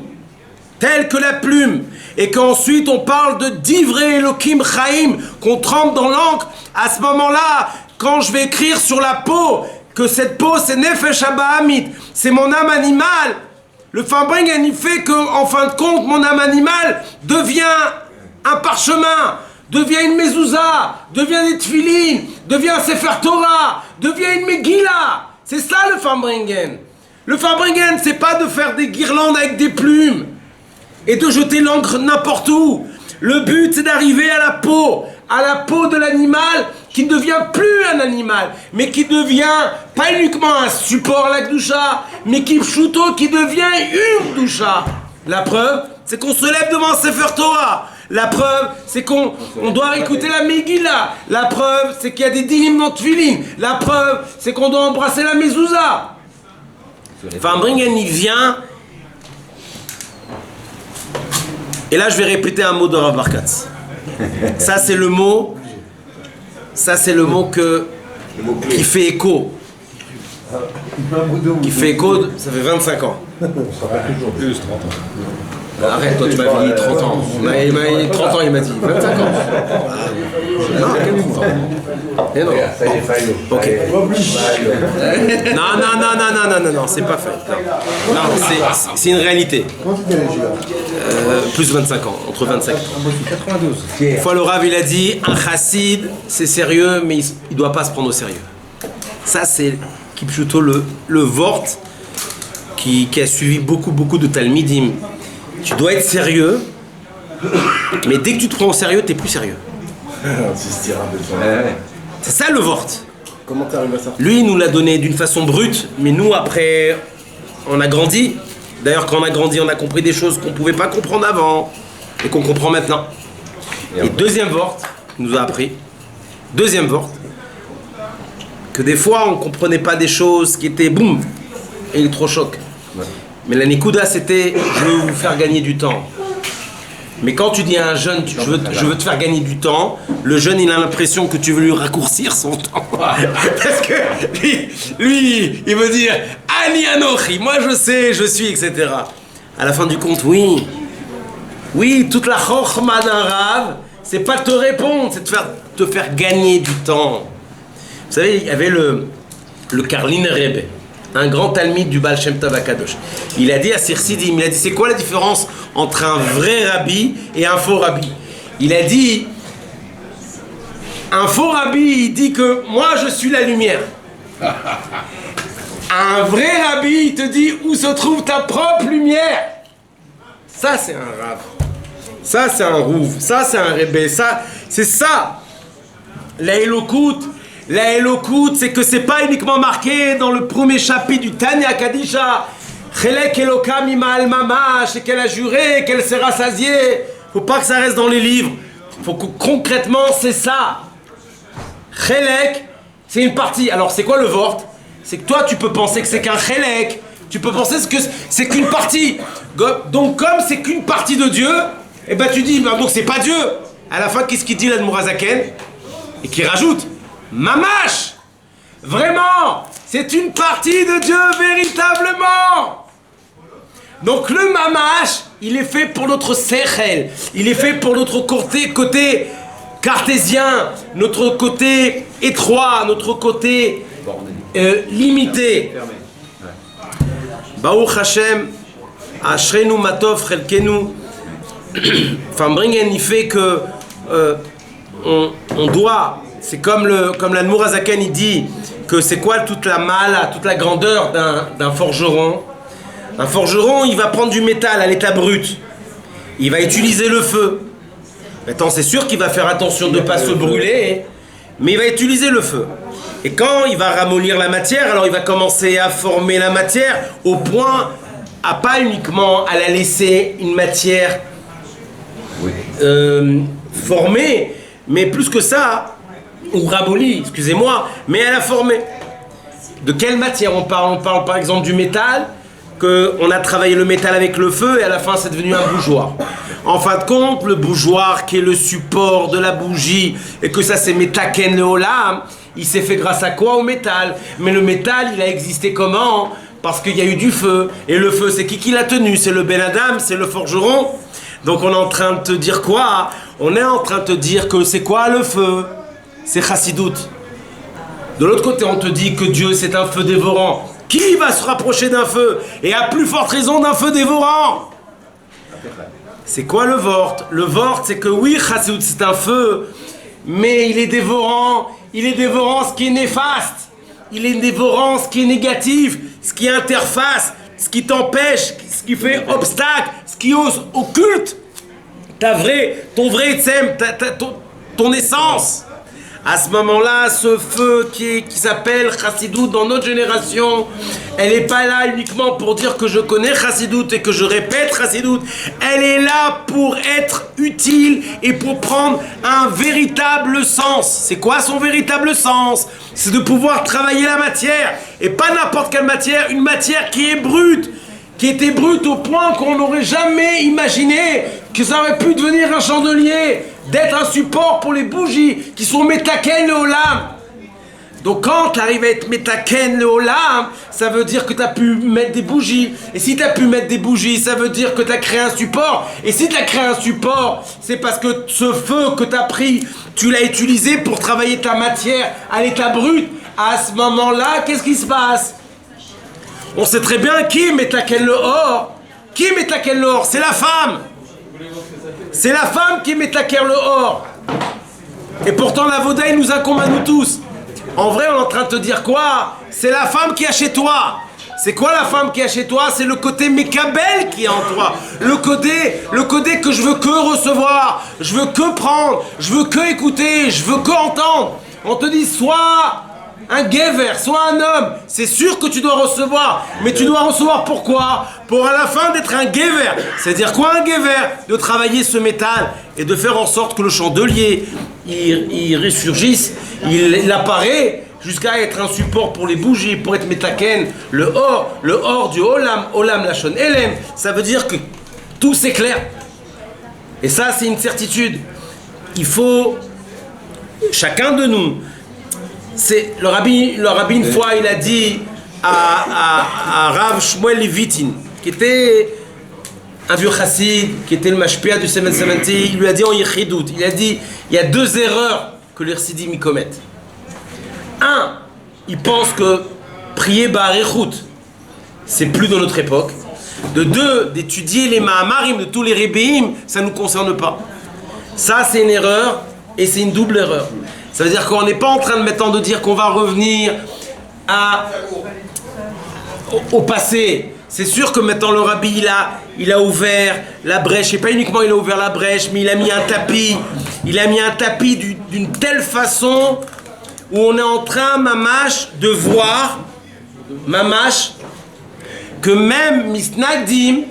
tel que la plume, et qu'ensuite on parle de Divrei Elokim Chaim, qu'on trempe dans l'encre, à ce moment-là, quand je vais écrire sur la peau, que cette peau c'est Nefesh HaBahamit, c'est mon âme animale, le Fambringen il fait que, en fin de compte, mon âme animale devient un parchemin, devient une mezouza, devient des tfilin, devient un Sefer Torah, devient une Megillah. C'est ça le Fambringen. Le Fambringen, c'est pas de faire des guirlandes avec des plumes et de jeter l'encre n'importe où. Le but, c'est d'arriver à la peau de l'animal qui ne devient plus un animal, mais qui devient pas uniquement un support à la Kedusha, mais qui devient une Kedusha. La preuve, c'est qu'on se lève devant Sefer Torah. La preuve, c'est qu'on doit écouter la Megillah. La preuve, c'est qu'il y a des dinim dans Tfilin. La preuve, c'est qu'on doit embrasser la mezouza. Fambringen, il vient. Et là, je vais répéter un mot de Rav Barkatz. Ça, c'est le mot. Ça, c'est le mot qui fait écho. Qui fait écho, ça fait 25 ans. Plus 30 ans. Arrête, toi tu m'avais dit 30 ans. Il m'a dit 30 ans, il m'a dit 25 ans. Non, et non. Ok. Non, c'est pas fait. Non, c'est une réalité. Plus 25 ans, entre 25 ans. 92. Une fois le Rav il a dit, un chassid c'est sérieux, mais il doit pas se prendre au sérieux. Ça c'est Kipchuto le Vort qui a suivi beaucoup de Talmidim. Tu dois être sérieux, Mais dès que tu te prends au sérieux, t'es plus sérieux. C'est ça le Vort. Comment t'arrives à ça? Lui, il nous l'a donné d'une façon brute, mais nous, après, on a grandi. D'ailleurs, quand on a grandi, on a compris des choses qu'on ne pouvait pas comprendre avant et qu'on comprend maintenant. Et deuxième Vort, il nous a appris, deuxième Vort, que des fois, on ne comprenait pas des choses qui étaient boum, électrochoc. Mais la Nikuda, c'était je veux vous faire gagner du temps. Mais quand tu dis à un jeune, je veux te faire gagner du temps, le jeune il a l'impression que tu veux lui raccourcir son temps. Parce que lui il veut dire Ani Anochi, moi je sais, je suis, etc. À la fin du compte, oui, toute la chokhma d'un rave, c'est pas te répondre, c'est te faire gagner du temps. Vous savez, il y avait le Karliner Rebbe, un grand talmide du Baal Shem Tov Akadosh. Il a dit à Sir Sidim, il a dit c'est quoi la différence entre un vrai rabbi et un faux rabbi? Il a dit un faux rabbi il dit que moi je suis la lumière. Un vrai rabbi il te dit où se trouve ta propre lumière. Ça c'est un rab. Ça c'est un rouv. Ça c'est un rebbe. Ça c'est ça. La Elokut. La Elokut, c'est que c'est pas uniquement marqué dans le premier chapitre du Tanya Kadisha. Chelek Elokam Imal Mamash, et qu'elle a juré, qu'elle s'est rassasiée. Faut pas que ça reste dans les livres. Faut que concrètement c'est ça. Chelek, c'est une partie. Alors c'est quoi le Vort? C'est que toi tu peux penser que c'est qu'un Chelek. Tu peux penser que c'est qu'une partie. Donc comme c'est qu'une partie de Dieu, et ben tu dis donc c'est pas Dieu. À la fin qu'est-ce qu'il dit l'Admour Hazaken? Et qui rajoute Mamash! Vraiment! C'est une partie de Dieu, véritablement! Donc le Mamash, il est fait pour notre Sechel, il est fait pour notre côté cartésien, notre côté étroit, notre côté limité. Baruch Hashem, Ashrenu Matov Chelkenu. Enfin, Bringen, il fait que on doit. C'est comme l'Admour Hazaken il dit que c'est quoi toute la mala, toute la grandeur d'un forgeron. Un forgeron, il va prendre du métal à l'état brut. Il va utiliser le feu. Maintenant, c'est sûr qu'il va faire attention de ne pas se brûler, mais il va utiliser le feu. Et quand il va ramollir la matière, alors il va commencer à former la matière au point à pas uniquement à la laisser une matière formée, mais plus que ça, ou ramollie, excusez-moi, mais à la former. De quelle matière on parle? On parle par exemple du métal, qu'on a travaillé le métal avec le feu et à la fin c'est devenu un bougeoir. En fin de compte, le bougeoir qui est le support de la bougie et que ça c'est Metaken le Olam, il s'est fait grâce à quoi? Au métal. Mais le métal il a existé comment? Parce qu'il y a eu du feu. Et le feu c'est qui l'a tenu? C'est le Ben Adam, c'est le forgeron. Donc on est en train de te dire quoi? On est en train de te dire que c'est quoi le feu? C'est Chassidut. De l'autre côté on te dit que Dieu c'est un feu dévorant. Qui va se rapprocher d'un feu? Et à plus forte raison d'un feu dévorant. C'est quoi le Vort? Le Vort, c'est que oui, Chassidut, c'est un feu, mais il est dévorant ce qui est néfaste. Il est dévorant ce qui est négatif, ce qui interface, ce qui t'empêche, ce qui fait obstacle, ce qui occulte ton vrai etsem, ton essence. À ce moment-là, ce feu qui s'appelle Chassidut dans notre génération, elle n'est pas là uniquement pour dire que je connais Chassidut et que je répète Chassidut. Elle est là pour être utile et pour prendre un véritable sens. C'est quoi son véritable sens? C'est de pouvoir travailler la matière. Et pas n'importe quelle matière, une matière qui est brute. Qui était brute au point qu'on n'aurait jamais imaginé que ça aurait pu devenir un chandelier, d'être un support pour les bougies qui sont Metaken le Olam. Donc quand tu arrives à être Metaken le Olam, ça veut dire que tu as pu mettre des bougies. Et si tu as pu mettre des bougies, ça veut dire que tu as créé un support. Et si tu as créé un support, c'est parce que ce feu que tu as pris, tu l'as utilisé pour travailler ta matière à l'état brut. À ce moment-là, qu'est-ce qui se passe? On sait très bien qui est Metaken le Or. Qui est Metaken le Or? C'est la femme. C'est la femme qui est Metaken le Or. Et pourtant la Voda il nous incombe à nous tous. En vrai on est en train de te dire quoi? C'est la femme qui est chez toi. C'est quoi la femme qui est chez toi? C'est le côté Mekabel qui est en toi. Le côté que je veux que recevoir, je veux que prendre, je veux que écouter, je veux que entendre. On te dit, sois un gever, sois un homme. C'est sûr que tu dois recevoir, mais tu dois recevoir pourquoi? Pour à la fin d'être un gever. C'est-à-dire quoi un gever? De travailler ce métal et de faire en sorte que le chandelier, il ressurgisse, il apparaît jusqu'à être un support pour les bougies, pour être metaken, le or du olam lachon elem. Ça veut dire que tout s'éclaire. Et ça, c'est une certitude. Il faut, chacun de nous, c'est le rabbi une fois, il a dit à Rav Shmuel Levitin, qui était un vieux chassid, qui était le mashpia du 770, il lui a dit en yichidout, il a dit, il y a 2 erreurs que les chassidim y commettent. Un, ils pensent que prier Ba'arichut, c'est plus de notre époque. De 2, d'étudier les Mahamarim de tous les Rebbeim, ça ne nous concerne pas. Ça, c'est une erreur, et c'est une double erreur. Ça veut dire qu'on n'est pas en train de maintenant de dire qu'on va revenir au passé. C'est sûr que maintenant le rabbi, il a ouvert la brèche, et pas uniquement il a ouvert la brèche, mais il a mis un tapis. Il a mis un tapis d'une telle façon où on est en train, mamash, de voir, mamash, que même Misnagdim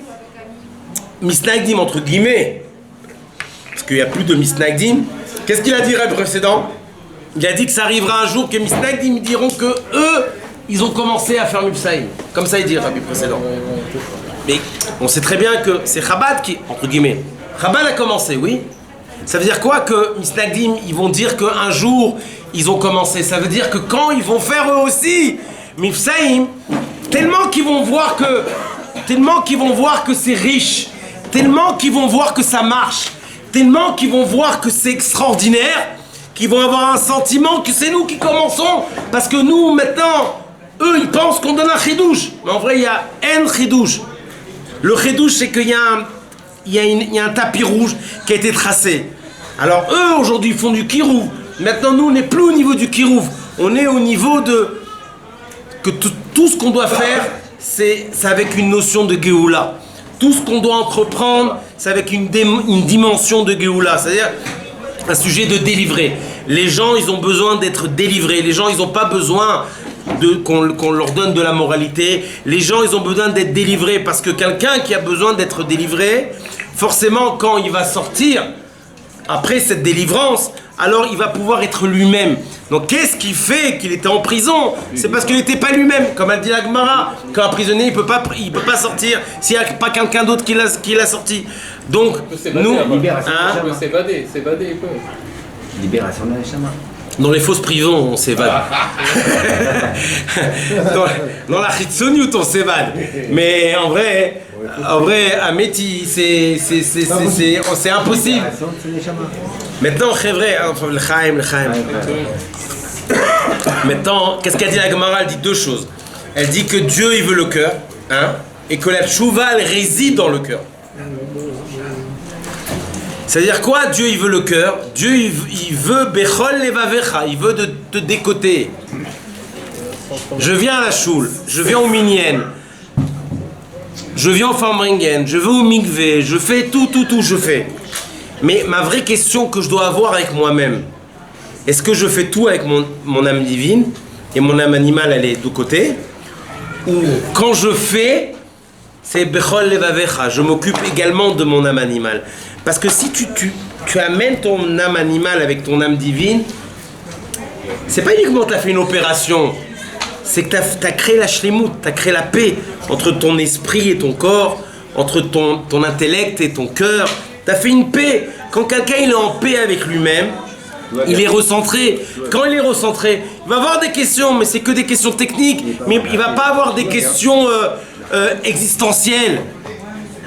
entre guillemets, parce qu'il n'y a plus de Misnagdim, qu'est-ce qu'il a dit Rabbi précédent? Il a dit que ça arrivera un jour que Misnagdim diront que eux, ils ont commencé à faire Mipsaïm. Comme ça il dit Rabbi précédent. Mais on sait très bien que c'est Chabad qui, entre guillemets, Chabad a commencé, oui. Ça veut dire quoi que Misnagdim, ils vont dire qu'un jour, ils ont commencé. Ça veut dire que quand ils vont faire eux aussi Mipsaïm, tellement qu'ils vont voir que c'est riche, tellement qu'ils vont voir que ça marche, tellement qu'ils vont voir que c'est extraordinaire, qu'ils vont avoir un sentiment que c'est nous qui commençons, parce que nous, maintenant, eux, ils pensent qu'on donne un chidouche. Mais en vrai, il y a un chidouche. Le chidouche, c'est qu'il y a un tapis rouge qui a été tracé. Alors, eux, aujourd'hui, ils font du kirouv. Maintenant, nous, on n'est plus au niveau du kirouv. On est au niveau de... que tout ce qu'on doit faire, c'est avec une notion de Géoula. Tout ce qu'on doit entreprendre, c'est avec une dimension de Géoula. C'est-à-dire un sujet de délivrer. Les gens, ils ont besoin d'être délivrés. Les gens, ils n'ont pas besoin qu'on leur donne de la moralité. Les gens, ils ont besoin d'être délivrés. Parce que quelqu'un qui a besoin d'être délivré, forcément, quand il va sortir, après cette délivrance, alors il va pouvoir être lui-même. Donc qu'est-ce qui fait qu'il était en prison? C'est parce qu'il n'était pas lui-même. Comme elle dit la Gemara, qu'un prisonnier, il peut pas sortir s'il n'y a pas quelqu'un d'autre qui l'a sorti. Donc, nous... S'évader, il peut. Libération de la Neshama. Dans les fausses prisons, on s'évade. dans la Chitsoniut, on s'évade. Mais en vrai, à Métis, c'est impossible. Maintenant, le Chaim. Maintenant, qu'est-ce qu'elle dit la Gemara? Elle dit 2 choses. Elle dit que Dieu, il veut le cœur, hein, et que la tchouva, elle réside dans le cœur. C'est-à-dire quoi? Dieu, il veut le cœur. Dieu, il veut Bechol Levavecha. Il veut de te décoter. Je viens à la choule. Je viens au Minyen. Je viens au Farmringen. Je vais au Mikvé. Je fais tout, je fais. Mais ma vraie question que je dois avoir avec moi-même, est-ce que je fais tout avec mon âme divine et mon âme animale, elle est de côté? Ou quand je fais, c'est Bechol Levavecha. Je m'occupe également de mon âme animale. Parce que si tu amènes ton âme animale avec ton âme divine, c'est pas uniquement que tu as fait une opération, c'est que tu as créé la shlemut, tu as créé la paix entre ton esprit et ton corps, entre ton intellect et ton cœur. Tu as fait une paix. Quand quelqu'un il est en paix avec lui-même, il est recentré. Quand il est recentré, il va avoir des questions, mais c'est que des questions techniques, mais il va pas avoir des questions existentielles.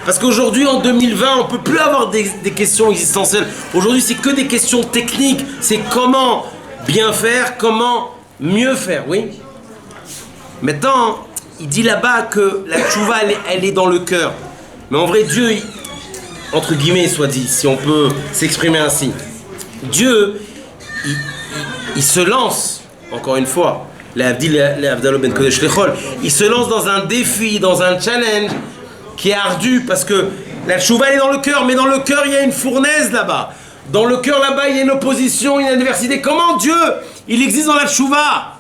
Parce qu'aujourd'hui, en 2020, on ne peut plus avoir des questions existentielles. Aujourd'hui, c'est que des questions techniques. C'est comment bien faire, comment mieux faire, oui. Maintenant, il dit là-bas que la tchouva, elle est dans le cœur. Mais en vrai, Dieu, entre guillemets, soit dit, si on peut s'exprimer ainsi, Dieu, il se lance, encore une fois, Il se lance dans un défi, dans un challenge qui est ardu parce que la tchouva elle est dans le cœur, mais dans le cœur il y a une fournaise là-bas. Dans le cœur là-bas il y a une opposition, il y a une adversité. Comment Dieu, il existe dans la tchouva?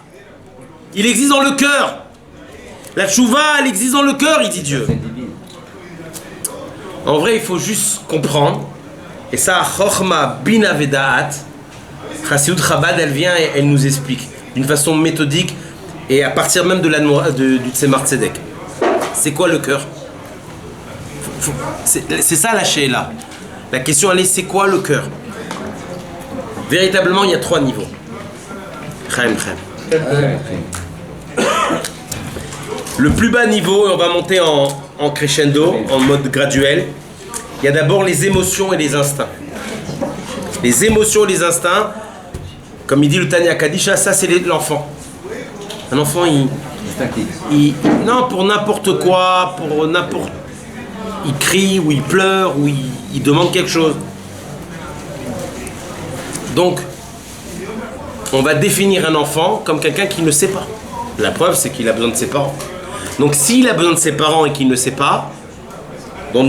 Il existe dans le cœur. La tchouva elle existe dans le cœur, il dit Dieu. En vrai il faut juste comprendre, et ça, Chochma Bina Vedaat, Chassidut Chabad elle vient et elle nous explique d'une façon méthodique et à partir même de du Tzemar Tzedek. C'est quoi le cœur? C'est ça la Sheila. La question elle est, c'est quoi le cœur? Véritablement il y a 3 niveaux. Le plus bas niveau, et on va monter en crescendo, en mode graduel, il y a d'abord les émotions et les instincts. Les émotions et les instincts, comme il dit le Tanya Kadisha, ça c'est l'enfant. Un enfant, non, pour n'importe quoi, il crie ou il pleure ou il demande quelque chose. Donc, on va définir un enfant comme quelqu'un qui ne sait pas. La preuve, c'est qu'il a besoin de ses parents. Donc, s'il a besoin de ses parents et qu'il ne sait pas, dans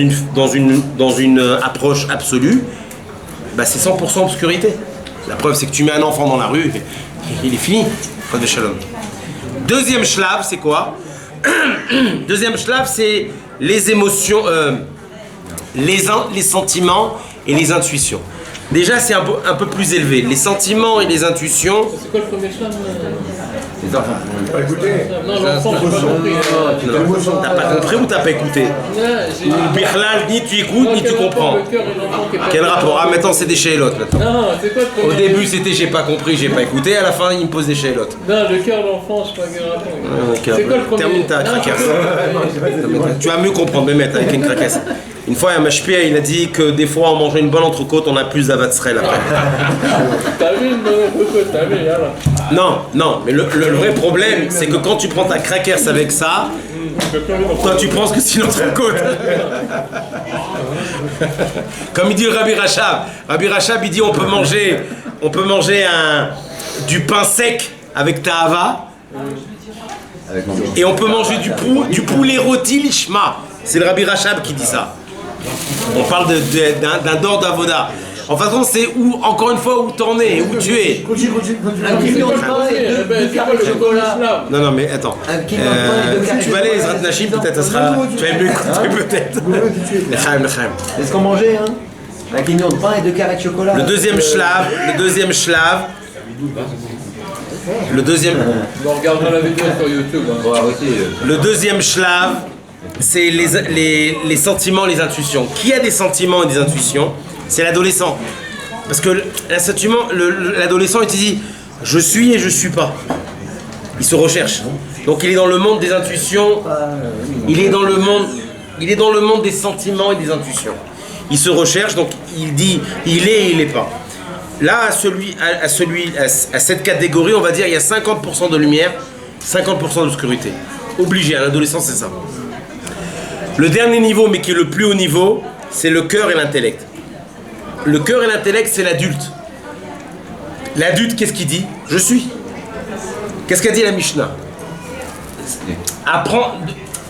une approche absolue, bah c'est 100% obscurité. La preuve, c'est que tu mets un enfant dans la rue, il est fini. Pas de shalom. Deuxième shlav, c'est quoi? Deuxième shlav, c'est les émotions, les sentiments et les intuitions. Déjà, c'est un peu plus élevé. Les sentiments et les intuitions. C'est quoi le premier shlav? Les enfants. Pas écouté. Non, l'enfant, j'ai pas compris. T'as pas compris ou t'as pas écouté? Ou Birlal, ni tu écoutes, ni tu comprends. Quel rapport? Ah, maintenant c'est des chélotes. Non, c'est quoi le premier? Au début c'était j'ai pas compris, j'ai pas écouté, à la fin il me pose des chélotes. Non, le cœur de l'enfant, je sais pas quel rapport. C'est quoi le premier? Termine ta craquasse. Tu vas mieux comprendre, Mehmet, avec une craquasse. Une fois, un mashpia, il a dit que des fois, en mangeant une bonne entrecôte, on a plus d'avatsrel après. T'as vu une bonne entrecôte, t'as vu, là. Non, mais le vrai problème, c'est que quand tu prends ta craquasse avec ça, toi tu penses que c'est une entrecôte. Comme il dit le Rabbi Rachab. Rabbi Rachab, il dit on peut manger du pain sec avec ta'ava, et on peut manger du poulet rôti lishma. C'est le Rabbi Rachab qui dit ça. On parle d'un dor d'avoda. En fait, c'est où, encore une fois, où t'en es, où tu es. Non, mais attends. Tu vas aller les Ezrat Nashim, peut-être, ça sera. Tu vas mieux écouter, peut-être. L'chaim. C'est ce qu'on mangeait, hein? Un quignon de pain et 2 carrés de chocolat. Le deuxième shlav. On regardera la vidéo sur YouTube. Le deuxième shlav, c'est les sentiments, les intuitions. Qui a des sentiments et des intuitions? C'est l'adolescent. Parce que l'adolescent, il te dit je suis et je suis pas. Il se recherche. Donc il est dans le monde des intuitions. Il est dans le monde des sentiments et des intuitions. Il se recherche, donc il dit il est et il n'est pas. Là, à cette catégorie, on va dire il y a 50% de lumière, 50% d'obscurité. Obligé, à l'adolescence, c'est ça. Le dernier niveau, mais qui est le plus haut niveau, c'est le cœur et l'intellect. Le cœur et l'intellect, c'est l'adulte. L'adulte, qu'est-ce qu'il dit? Je suis. Qu'est-ce qu'a dit la Mishnah? Apprends,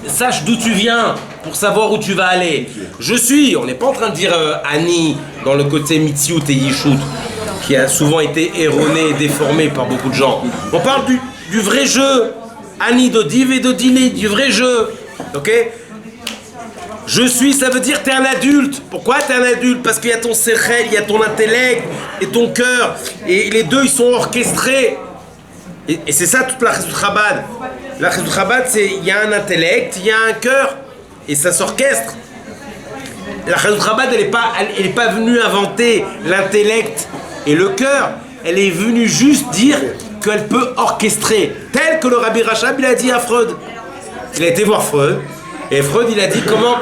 sache d'où tu viens pour savoir où tu vas aller. Je suis. On n'est pas en train de dire Ani dans le côté Mitziut et Yishut, qui a souvent été erroné et déformé par beaucoup de gens. On parle du vrai jeu. Ani Dodiv et Dodili, du vrai jeu. Ok? Je suis, ça veut dire t'es un adulte. Pourquoi t'es un adulte? Parce qu'il y a ton sechel, il y a ton intellect et ton cœur. Et les deux, ils sont orchestrés. Et c'est ça toute la Chassidut Chabad. La Chassidut Chabad, c'est il y a un intellect, il y a un cœur. Et ça s'orchestre. La Chassidut Chabad, elle n'est pas venue inventer l'intellect et le cœur. Elle est venue juste dire qu'elle peut orchestrer. Tel que le Rabbi Rachab, il a dit à Freud. Il a été voir Freud. Et Freud, il a dit comment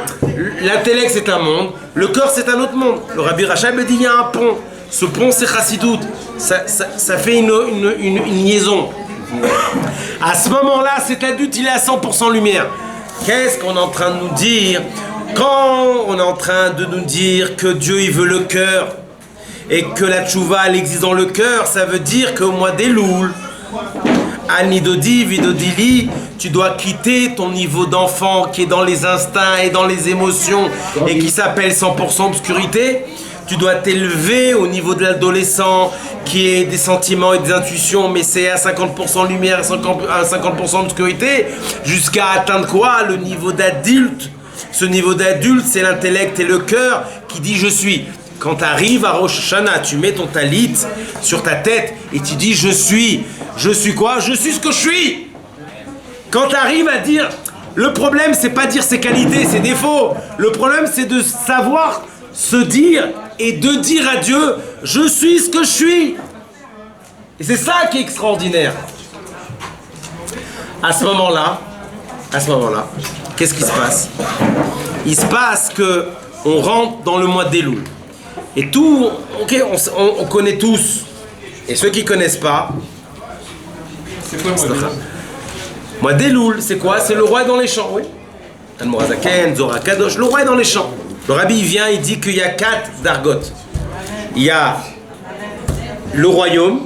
l'intellect c'est un monde, le corps c'est un autre monde. Le Rabbi Rachab il dit il y a un pont. Ce pont c'est Chassidut. Ça fait une liaison. À ce moment-là, cet adulte il est à 100% lumière. Qu'est-ce qu'on est en train de nous dire? Quand on est en train de nous dire que Dieu il veut le cœur et que la tchouva elle existe dans le cœur, ça veut dire qu'au mois d'Elul, Anidodi, Vidodili, tu dois quitter ton niveau d'enfant qui est dans les instincts et dans les émotions et qui s'appelle 100% obscurité. Tu dois t'élever au niveau de l'adolescent qui est des sentiments et des intuitions, mais c'est à 50% lumière, à 50% obscurité, jusqu'à atteindre quoi? Le niveau d'adulte. Ce niveau d'adulte, c'est l'intellect et le cœur qui dit je suis. Quand tu arrives à Rosh Hashanah, tu mets ton talit sur ta tête et tu dis je suis. Je suis quoi? Je suis ce que je suis. Quand tu arrives à dire, le problème c'est pas dire ses qualités, ses défauts. Le problème c'est de savoir se dire et de dire à Dieu, je suis ce que je suis. Et c'est ça qui est extraordinaire. À ce moment-là, qu'est-ce qui se passe? Il se passe que on rentre dans le mois d'Elul. Et tout, ok, on connaît tous. Et ceux qui ne connaissent pas, C'est quoi le mois mois d'Elul, c'est quoi? C'est le roi est dans les champs, oui. Admorazaken, Zohar Kadosh, le roi est dans les champs. Le rabbi vient, il dit qu'il y a 4 dargotes. Il y a le royaume,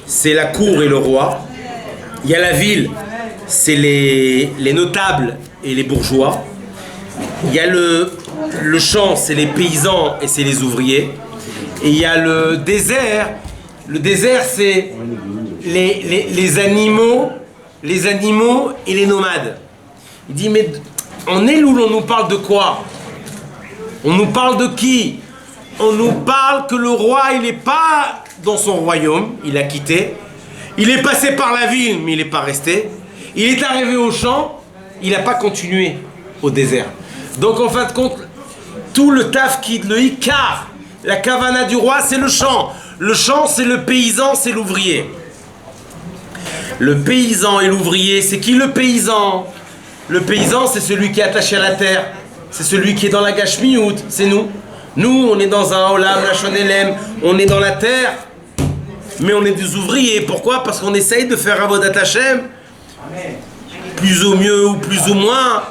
c'est la cour et le roi. Il y a la ville, c'est les notables et les bourgeois. Il y a le champ, c'est les paysans et c'est les ouvriers. Et il y a le désert. Le désert, c'est les animaux et les nomades. Il dit, mais en Elul, on nous parle de quoi? On nous parle de qui? On nous parle que le roi, il n'est pas dans son royaume, il a quitté. Il est passé par la ville, mais il n'est pas resté. Il est arrivé au champ, il n'a pas continué au désert. Donc en fin de compte, tout le tafkid, le ikar, la kavana du roi, c'est le champ. Le champ, c'est le paysan, c'est l'ouvrier. Le paysan et l'ouvrier, c'est qui le paysan? Le paysan, c'est celui qui est attaché à la terre. C'est celui qui est dans la gashmiout, c'est nous. Nous, on est dans un olam, lachon elem, on est dans la terre. Mais on est des ouvriers. Pourquoi? Parce qu'on essaye de faire avodat Hashem, plus au mieux ou plus ou moins.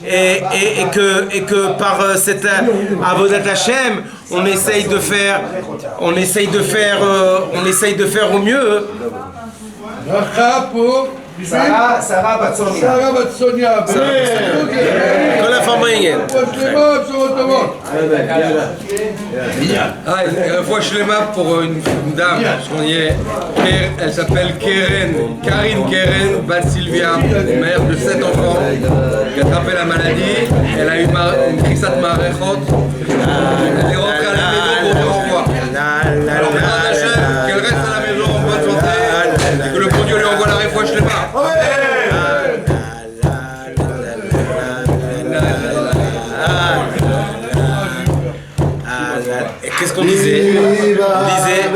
Et que par cette avodat Hashem, on essaye de faire au mieux. Sarah Batsonia. Quand la femme fois Shlema pour une dame, elle s'appelle Karine Keren Bat Sylvia, mère de 7 enfants, qui a attrapé la maladie, elle a eu une krissat marechot, elle est rentrée à la maison pour dire au revoir. Alors qu'elle reste à la maison en bonne santé, et que le bon Dieu lui envoie la fois Shlema. Qu'est-ce qu'on disait? On disait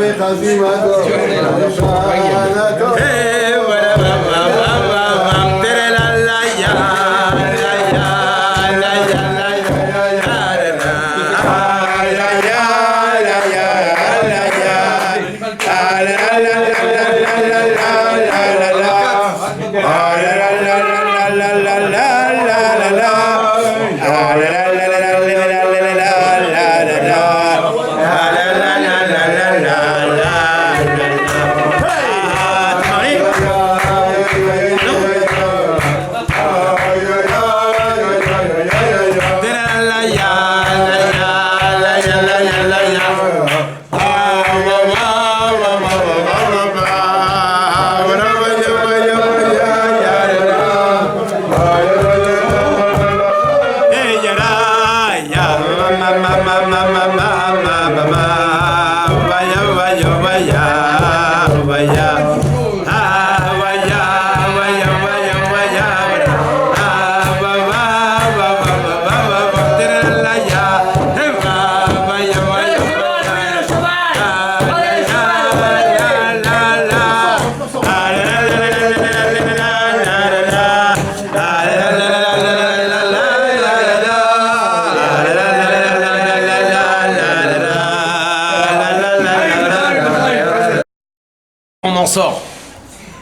sort.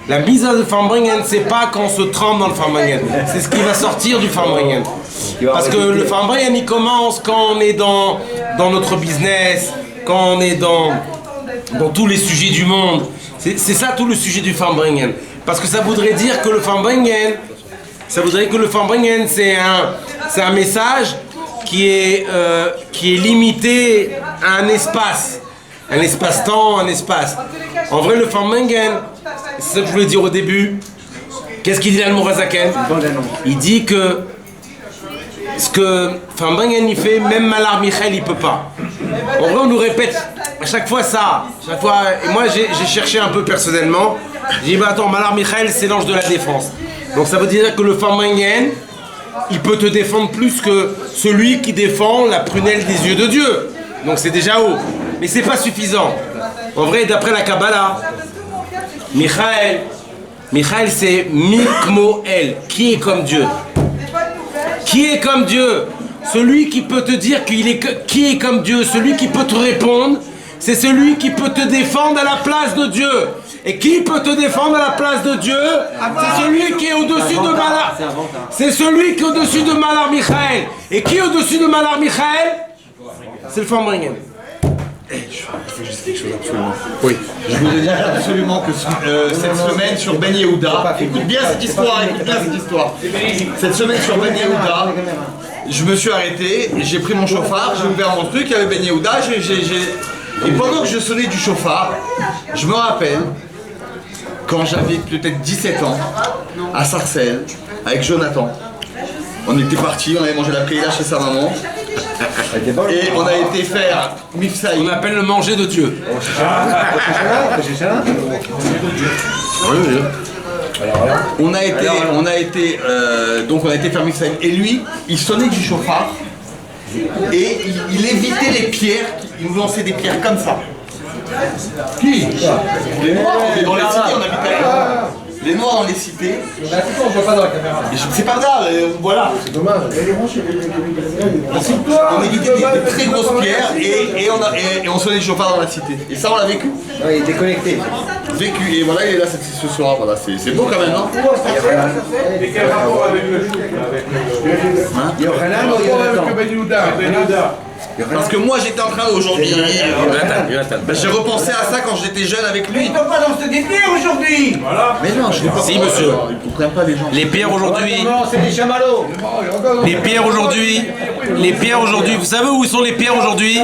La mise à Fambringen, c'est pas quand on se trempe dans le Fambringen, c'est ce qui va sortir du Fambringen. Parce que le Fambringen, il commence quand on est dans notre business, quand on est dans tous les sujets du monde. C'est ça tout le sujet du Fambringen. Parce que ça voudrait dire que le Fambringen, c'est un message qui est limité à un espace-temps, un espace. En vrai, le Fambringen, c'est ça que je voulais dire au début. Qu'est-ce qu'il dit l'Admorazaken? Il dit que ce que Fambringen il fait, même Malar Michael il peut pas. En vrai, on nous répète à chaque fois ça. Et moi, j'ai cherché un peu personnellement. J'ai dit, bah attends, Malar Michael, c'est l'ange de la défense. Donc ça veut dire que le Fambringen, il peut te défendre plus que celui qui défend la prunelle des yeux de Dieu. Donc c'est déjà haut. Mais c'est pas suffisant. En vrai, d'après la Kabbalah, Michael c'est Mikmo El, qui est comme Dieu. Qui est comme Dieu? Celui qui peut te dire qui est comme Dieu, celui qui peut te répondre, c'est celui qui peut te défendre à la place de Dieu. Et qui peut te défendre à la place de Dieu? C'est celui qui est au-dessus de Malar. C'est celui qui est au-dessus de Malar Michael. Et qui est au-dessus de Malar Michael? C'est le Fambringen. Je veux juste quelque chose absolument. Oui. Je voudrais dire absolument que cette semaine sur Ben Yehuda, écoute bien cette histoire. Cette semaine sur Ben Yehuda, je me suis arrêté, j'ai pris mon chauffard, j'ai ouvert mon truc, il y avait Ben Yehuda, et pendant que je sonnais du chauffard, je me rappelle, quand j'avais peut-être 17 ans, à Sarcelles, avec Jonathan, on était partis, on avait mangé la préla chez sa maman. Et on a été faire Mifsaï. On appelle le manger de Dieu. On a été faire Mifsaï. Et lui, il sonnait du chauffard. Et il évitait les pierres. Il nous lançait des pierres comme ça. Qui? Les Noirs, on est dans les cités, on habitait. Les Noirs dans les cités. On voit pas dans la caméra. C'est pas grave, voilà. C'est dommage. On évitait des très grosses pierres et on sonnait du chauffard dans la cité. Et ça, on l'a vécu. Ouais, il était connecté. Vécu. Et voilà, il est là ce soir. Voilà, c'est beau quand même, non? Parce que moi j'étais en train aujourd'hui. J'ai repensé à ça quand j'étais jeune avec lui. Ils ne sont pas dans des pierres aujourd'hui. Mais non, je ne pas. Si, monsieur. Ils ne comprennent pas les gens. Les pierres aujourd'hui. Non, c'est des chamallows. Les pierres aujourd'hui, vous savez où sont les pierres aujourd'hui?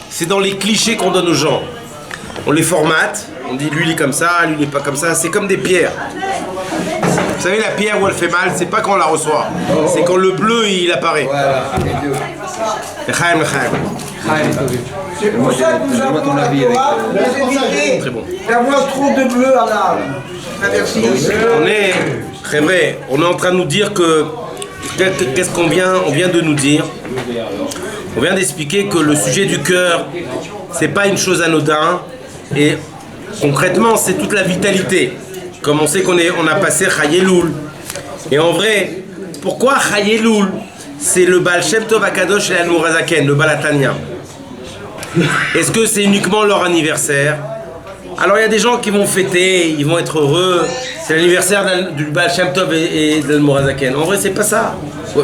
C'est dans les clichés qu'on donne aux gens. On les formate, on dit lui il est comme ça, lui il est pas comme ça, c'est comme des pierres. Vous savez la pierre où elle fait mal, c'est pas quand on la reçoit, c'est quand le bleu il apparaît. C'est pour ça que nous avons la Torah d'éviter d'avoir trop de bleu à l'âme. On est en train de nous dire que qu'est-ce qu'on vient de nous dire? On vient d'expliquer que le sujet du cœur, c'est pas une chose anodine et concrètement c'est toute la vitalité. Comme on sait qu'on a passé Chayeloul. Et en vrai, pourquoi Chayeloul? C'est le Baal Shem Tov Akadosh et l'Admorazaken, le Baal Hatanya. Est-ce que c'est uniquement leur anniversaire? Alors il y a des gens qui vont fêter, ils vont être heureux. C'est l'anniversaire du Baal Shem Tov et de l'Admorazaken. En vrai, c'est pas ça.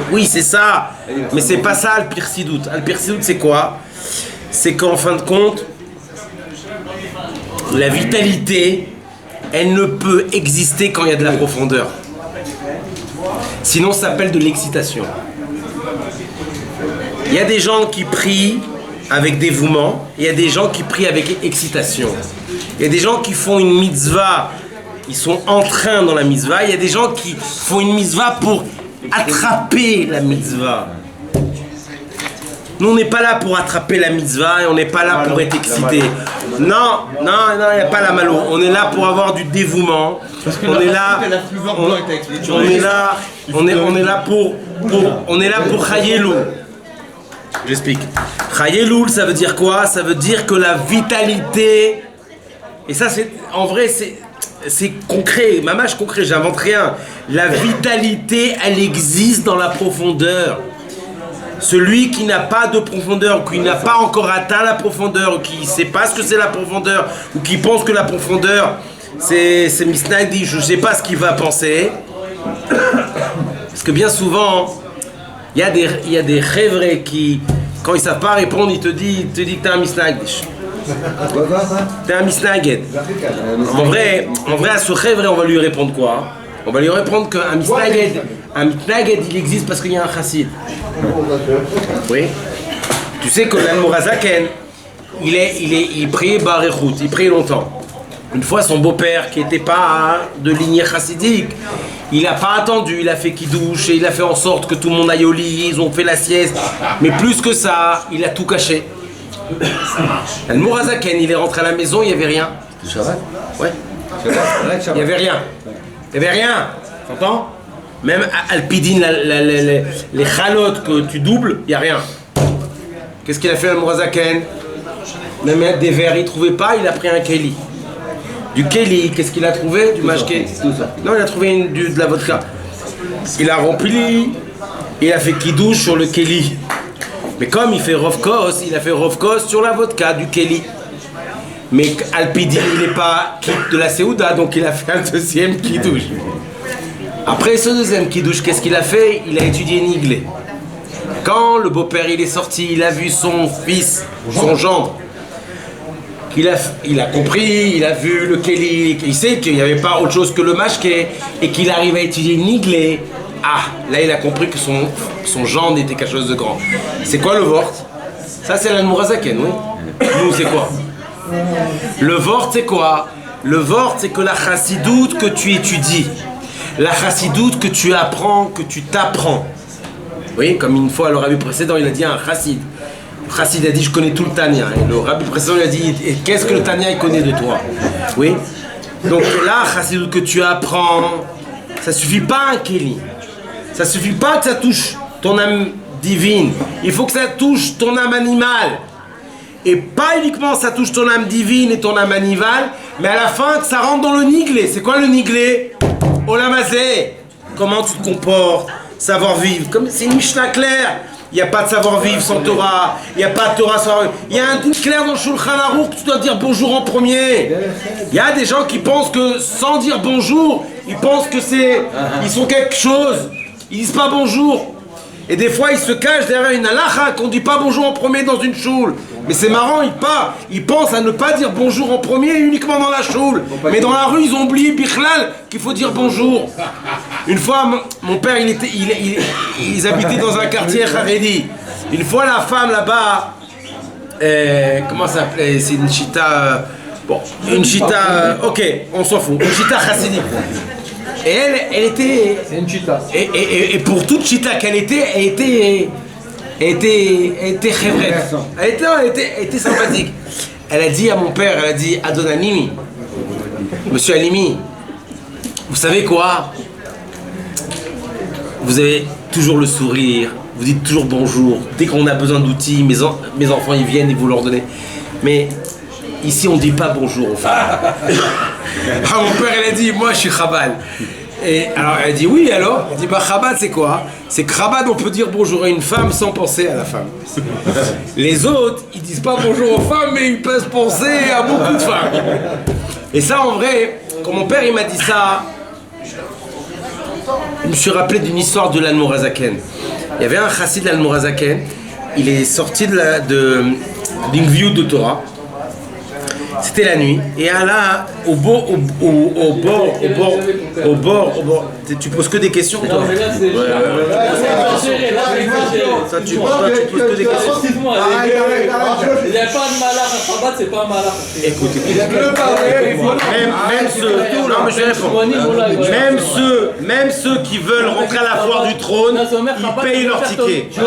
Oui, c'est ça. Mais c'est pas ça, Al-Pir Sidout. Al-Pir Sidout, c'est quoi? C'est qu'en fin de compte, la vitalité, elle ne peut exister quand il y a de la profondeur. Sinon, ça s'appelle de l'excitation. Il y a des gens qui prient avec dévouement, il y a des gens qui prient avec excitation. Il y a des gens qui font une mitzvah, ils sont en train dans la mitzvah. Il y a des gens qui font une mitzvah pour attraper la mitzvah. Nous, on n'est pas là pour attraper la mitzvah et on n'est pas là pour être excité. Non, il n'y a pas la malo. On est là pour avoir du dévouement. On est là pour Chayeloul. J'explique. Chayeloul, ça veut dire quoi? Ça veut dire que la vitalité, et ça c'est en vrai c'est concret, mamache concret, j'invente rien. La vitalité, elle existe dans la profondeur. Celui qui n'a pas de profondeur, ou qui n'a pas encore atteint la profondeur, ou qui ne sait pas ce que c'est la profondeur, ou qui pense que la profondeur, c'est Misnagdi, je ne sais pas ce qu'il va penser. Parce que bien souvent, il y a des rêvres qui, quand ils ne savent pas répondre, ils te disent que tu es un Misnagdi. T'es un misnaged. En vrai, à ce rêve, on va lui répondre quoi? On va lui répondre qu'un misnaged, il existe parce qu'il y a un chassid. Oui. Tu sais que l'Admorazaken, il priait Baréchout, il priait longtemps. Une fois, son beau-père, qui n'était pas de lignée chassidique, il n'a pas attendu, il a fait kidouche et il a fait en sorte que tout le monde aille au lit, ils ont fait la sieste. Mais plus que ça, il a tout caché. L'Admorazaken, il est rentré à la maison, il n'y avait rien. Ouais. Il n'y avait rien. Il n'y avait rien. T'entends? Même Alpidine, les chalotes que tu doubles, il n'y a rien. Qu'est-ce qu'il a fait l'Admorazaken? Même des verres, il ne trouvait pas, il a pris un keli. Du keli, qu'est-ce qu'il a trouvé? Du mashké. Non, il a trouvé de la vodka. Il a rempli, il a fait kidouche sur le keli. Mais comme il fait rovkos, il a fait rovkos sur la vodka du keli. Mais Alpidine, il n'est pas quitte de la Séouda, donc il a fait un deuxième kidouche. Après ce deuxième kidouche, qu'est-ce qu'il a fait? Il a étudié Niglé. Quand le beau-père il est sorti, il a vu son fils, son gendre. Il a compris, il a vu le Kéli, il sait qu'il n'y avait pas autre chose que le mashké et qu'il arrive à étudier Niglé. Ah, là il a compris que son gendre était quelque chose de grand. C'est quoi le vort? Ça c'est l'Admorazaken, oui. Nous c'est quoi? Le vort c'est quoi? Le vort c'est que la chassidoute que tu étudies, la chassidoute que tu apprends, que tu t'apprends. Oui, comme une fois le rabbi précédent il a dit à un chassid. Le chassid a dit je connais tout le Tania. Et le rabbi précédent il a dit qu'est-ce que le Tania il connaît de toi? Oui. Donc là, chassidoute que tu apprends, ça suffit pas un kéli. Ça suffit pas que ça touche ton âme divine. Il faut que ça touche ton âme animale. Et pas uniquement ça touche ton âme divine et ton âme animale, mais à la fin que ça rentre dans le niglé. C'est quoi le niglé? Olamazé. Comment tu te comportes? Savoir-vivre. Comme c'est une Mishnah claire. Il n'y a pas de savoir-vivre sans Torah. Il n'y a pas de Torah sans savoir-vivre. Il y a un din clair dans le Shulchan Aruch que tu dois dire bonjour en premier. Il y a des gens qui pensent que sans dire bonjour, ils pensent que ils sont quelque chose. Ils disent pas bonjour. Et des fois, ils se cachent derrière une halakha qu'on dit pas bonjour en premier dans une choule. Mais c'est marrant, ils pensent à ne pas dire bonjour en premier uniquement dans la choule. Mais dans la rue, ils ont oublié bichlal qu'il faut dire bonjour. Une fois, mon père, ils habitaient dans un quartier haredi. Une fois, la femme là-bas, comment ça s'appelait? C'est une chita. Bon, une chita. Ok, on s'en fout. Une chita chassidique. Et elle était. C'est une chita. Et pour toute chita qu'elle était, elle était chèvrette. Elle était sympathique. Elle a dit à mon père, elle a dit Adon Alimi, Monsieur Alimi, vous savez quoi? Vous avez toujours le sourire, vous dites toujours bonjour. Dès qu'on a besoin d'outils, mes enfants ils viennent et vous leur donnez. Mais ici on dit pas bonjour aux femmes. Ah, mon père il a dit moi je suis Chabad. Et alors elle a dit oui alors. Elle dit bah Chabad c'est quoi? C'est que Chabad on peut dire bonjour à une femme sans penser à la femme. Les autres ils disent pas bonjour aux femmes mais ils peuvent penser à beaucoup de femmes. Et ça en vrai, quand mon père il m'a dit ça, je me suis rappelé d'une histoire de l'Admorazaken. Il y avait un chassid de l'Admorazaken, il est sorti d'une view de Torah. C'était la nuit, et là, au bord, tu poses que des questions, toi. Ça, tu poses que des questions. Excuse-moi, il n'y a pas de malach à Shabbat, c'est pas un malach. Écoute, même ceux qui veulent rentrer à la foire du trône, ils payent leur ticket. Ça,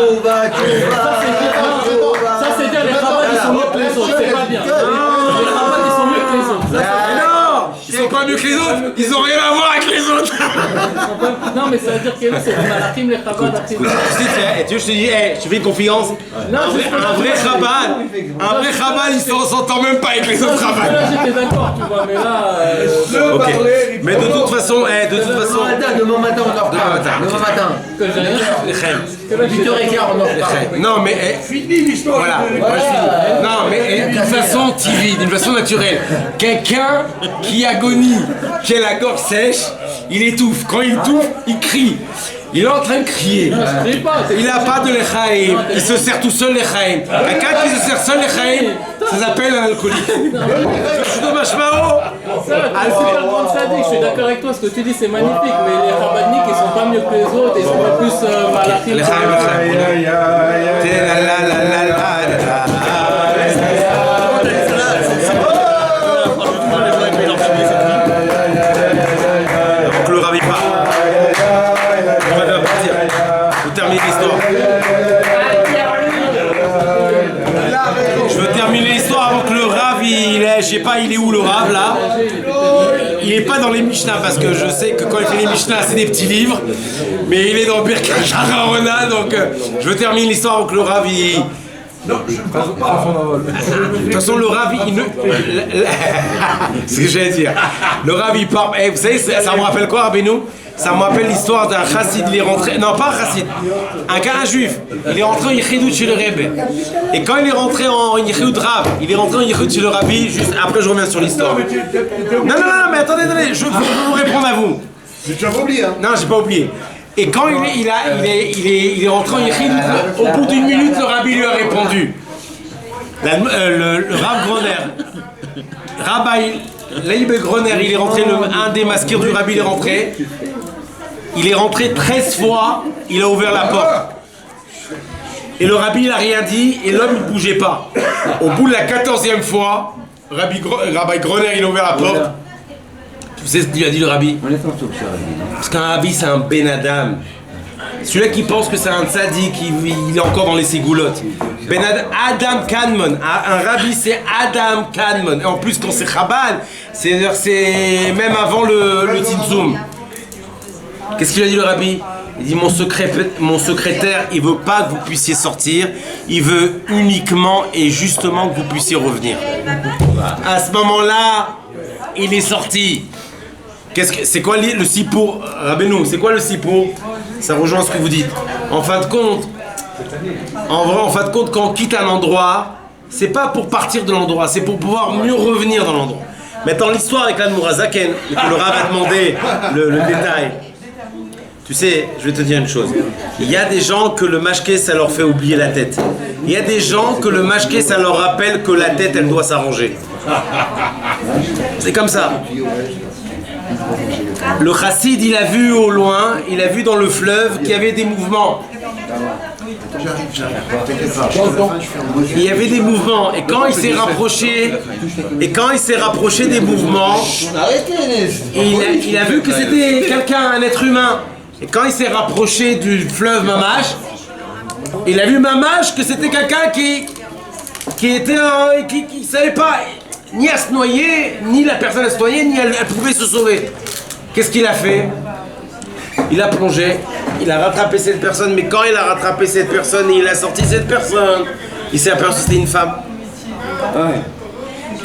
c'est dire les Chabad, ils sont mieux que les autres, c'est pas bien. Non, ils sont pas mieux que les autres, ils ont rien à voir avec les autres. Non, mais ça veut dire que c'est des malachim, les Chabad. Tu veux, je te dis, je te fais une confiance. Un vrai Chabad, il s'entend même pas avec les autres Chabad. Là, j'étais d'accord, tu vois, mais là. Ok. Mais de toute façon, Demain matin, on en reparle. Demain matin. Que j'ai rien. 8h15, on en reparle. Non, mais fini l'histoire. Voilà. Non, mais d'une façon TV, d'une façon naturelle. Quelqu'un qui agonie, qui a la gorge sèche, il étouffe. Quand il étouffe, il crie. Il est en train de crier. Il n'a pas de l'echaim. Il se sert tout seul l'echaim. Quelqu'un qui se sert seul l'echaim, Ça s'appelle un alcoolique. Je suis dommage Ça, tu es super grand sadique, je suis d'accord avec toi, ce que tu dis c'est magnifique, mais les rabbiniques ils sont pas mieux que les autres, ils sont pas plus malachim. Donc le rabbi part. On va partir. Vous terminez l'histoire. Je veux terminer l'histoire avant que le Rav, je sais pas, il est où le Rav là? Il est pas dans les Mishnah parce que je sais que quand il fait les Mishnah c'est des petits livres, mais il est dans Birkat Harona, donc je veux terminer l'histoire avant que le Rav il... Non, je ne pense pas. De toute façon, le Rav, il ne... C'est ce que j'allais dire. Le Rav, il part... vous savez, ça me rappelle quoi, Rabbeinu? Ça me rappelle l'histoire d'un chassid, il est rentré... Non, pas un chassid, un juif. Il est rentré en Yichidut chez le Rebbe. Et quand il est rentré en Yichidut Rav, il est rentré en Yichidut chez le Rabbi, juste après je reviens sur l'histoire. Non, mais attendez, je veux vous répondre à vous. Mais tu as pas oublié, hein? Non, j'ai pas oublié. Et quand il est rentré en Yichidut, au bout d'une minute, le Rabbi lui a répondu. Le Rav Groner, Rabbi Leib Groner, il est rentré, un des maskirs du Rabbi, il est rentré 13 fois, il a ouvert la porte. Et le Rabbi, il n'a rien dit, et l'homme, il ne bougeait pas. Au bout de la 14e fois, Rabbi Groner, il a ouvert la porte. Tu sais ce qu'il a dit le Rabbi? Parce qu'un Rabbi, c'est un Ben Adam. Celui-là qui pense que c'est un tzaddik, il est encore dans les ségoulottes. Ben Adam Kanmon, un Rabbi, c'est Adam Kanmon. Et en plus, quand c'est Chabad, c'est même avant le Tzimtzum. Qu'est-ce qu'il a dit le Rabbi? Il dit mon secrétaire, il veut pas que vous puissiez sortir, il veut uniquement et justement que vous puissiez revenir. À ce moment-là, il est sorti. C'est quoi le sipour, Rabbeinu? C'est quoi le sipour? Ça rejoint ce que vous dites. En fin de compte, quand on quitte un endroit, c'est pas pour partir de l'endroit, c'est pour pouvoir mieux revenir dans l'endroit. Maintenant, l'histoire avec l'Admorazaken, que le Rav a demandé le détail. Tu sais, je vais te dire une chose. Il y a des gens que le mashké, ça leur fait oublier la tête. Il y a des gens que le mashké, ça leur rappelle que la tête, elle doit s'arranger. C'est comme ça. Le chassid, il a vu au loin, il a vu dans le fleuve qu'il y avait des mouvements. Il y avait des mouvements, et quand il s'est rapproché des mouvements, il a vu que c'était quelqu'un, un être humain. Et quand il s'est rapproché du fleuve Mamash, il a vu Mamash que c'était quelqu'un qui savait pas ni à se noyer, ni la personne à se noyer, ni elle pouvait se sauver. Qu'est-ce qu'il a fait? Il a plongé, il a rattrapé cette personne, mais quand il a rattrapé cette personne et il a sorti cette personne, il s'est aperçu que c'était une femme.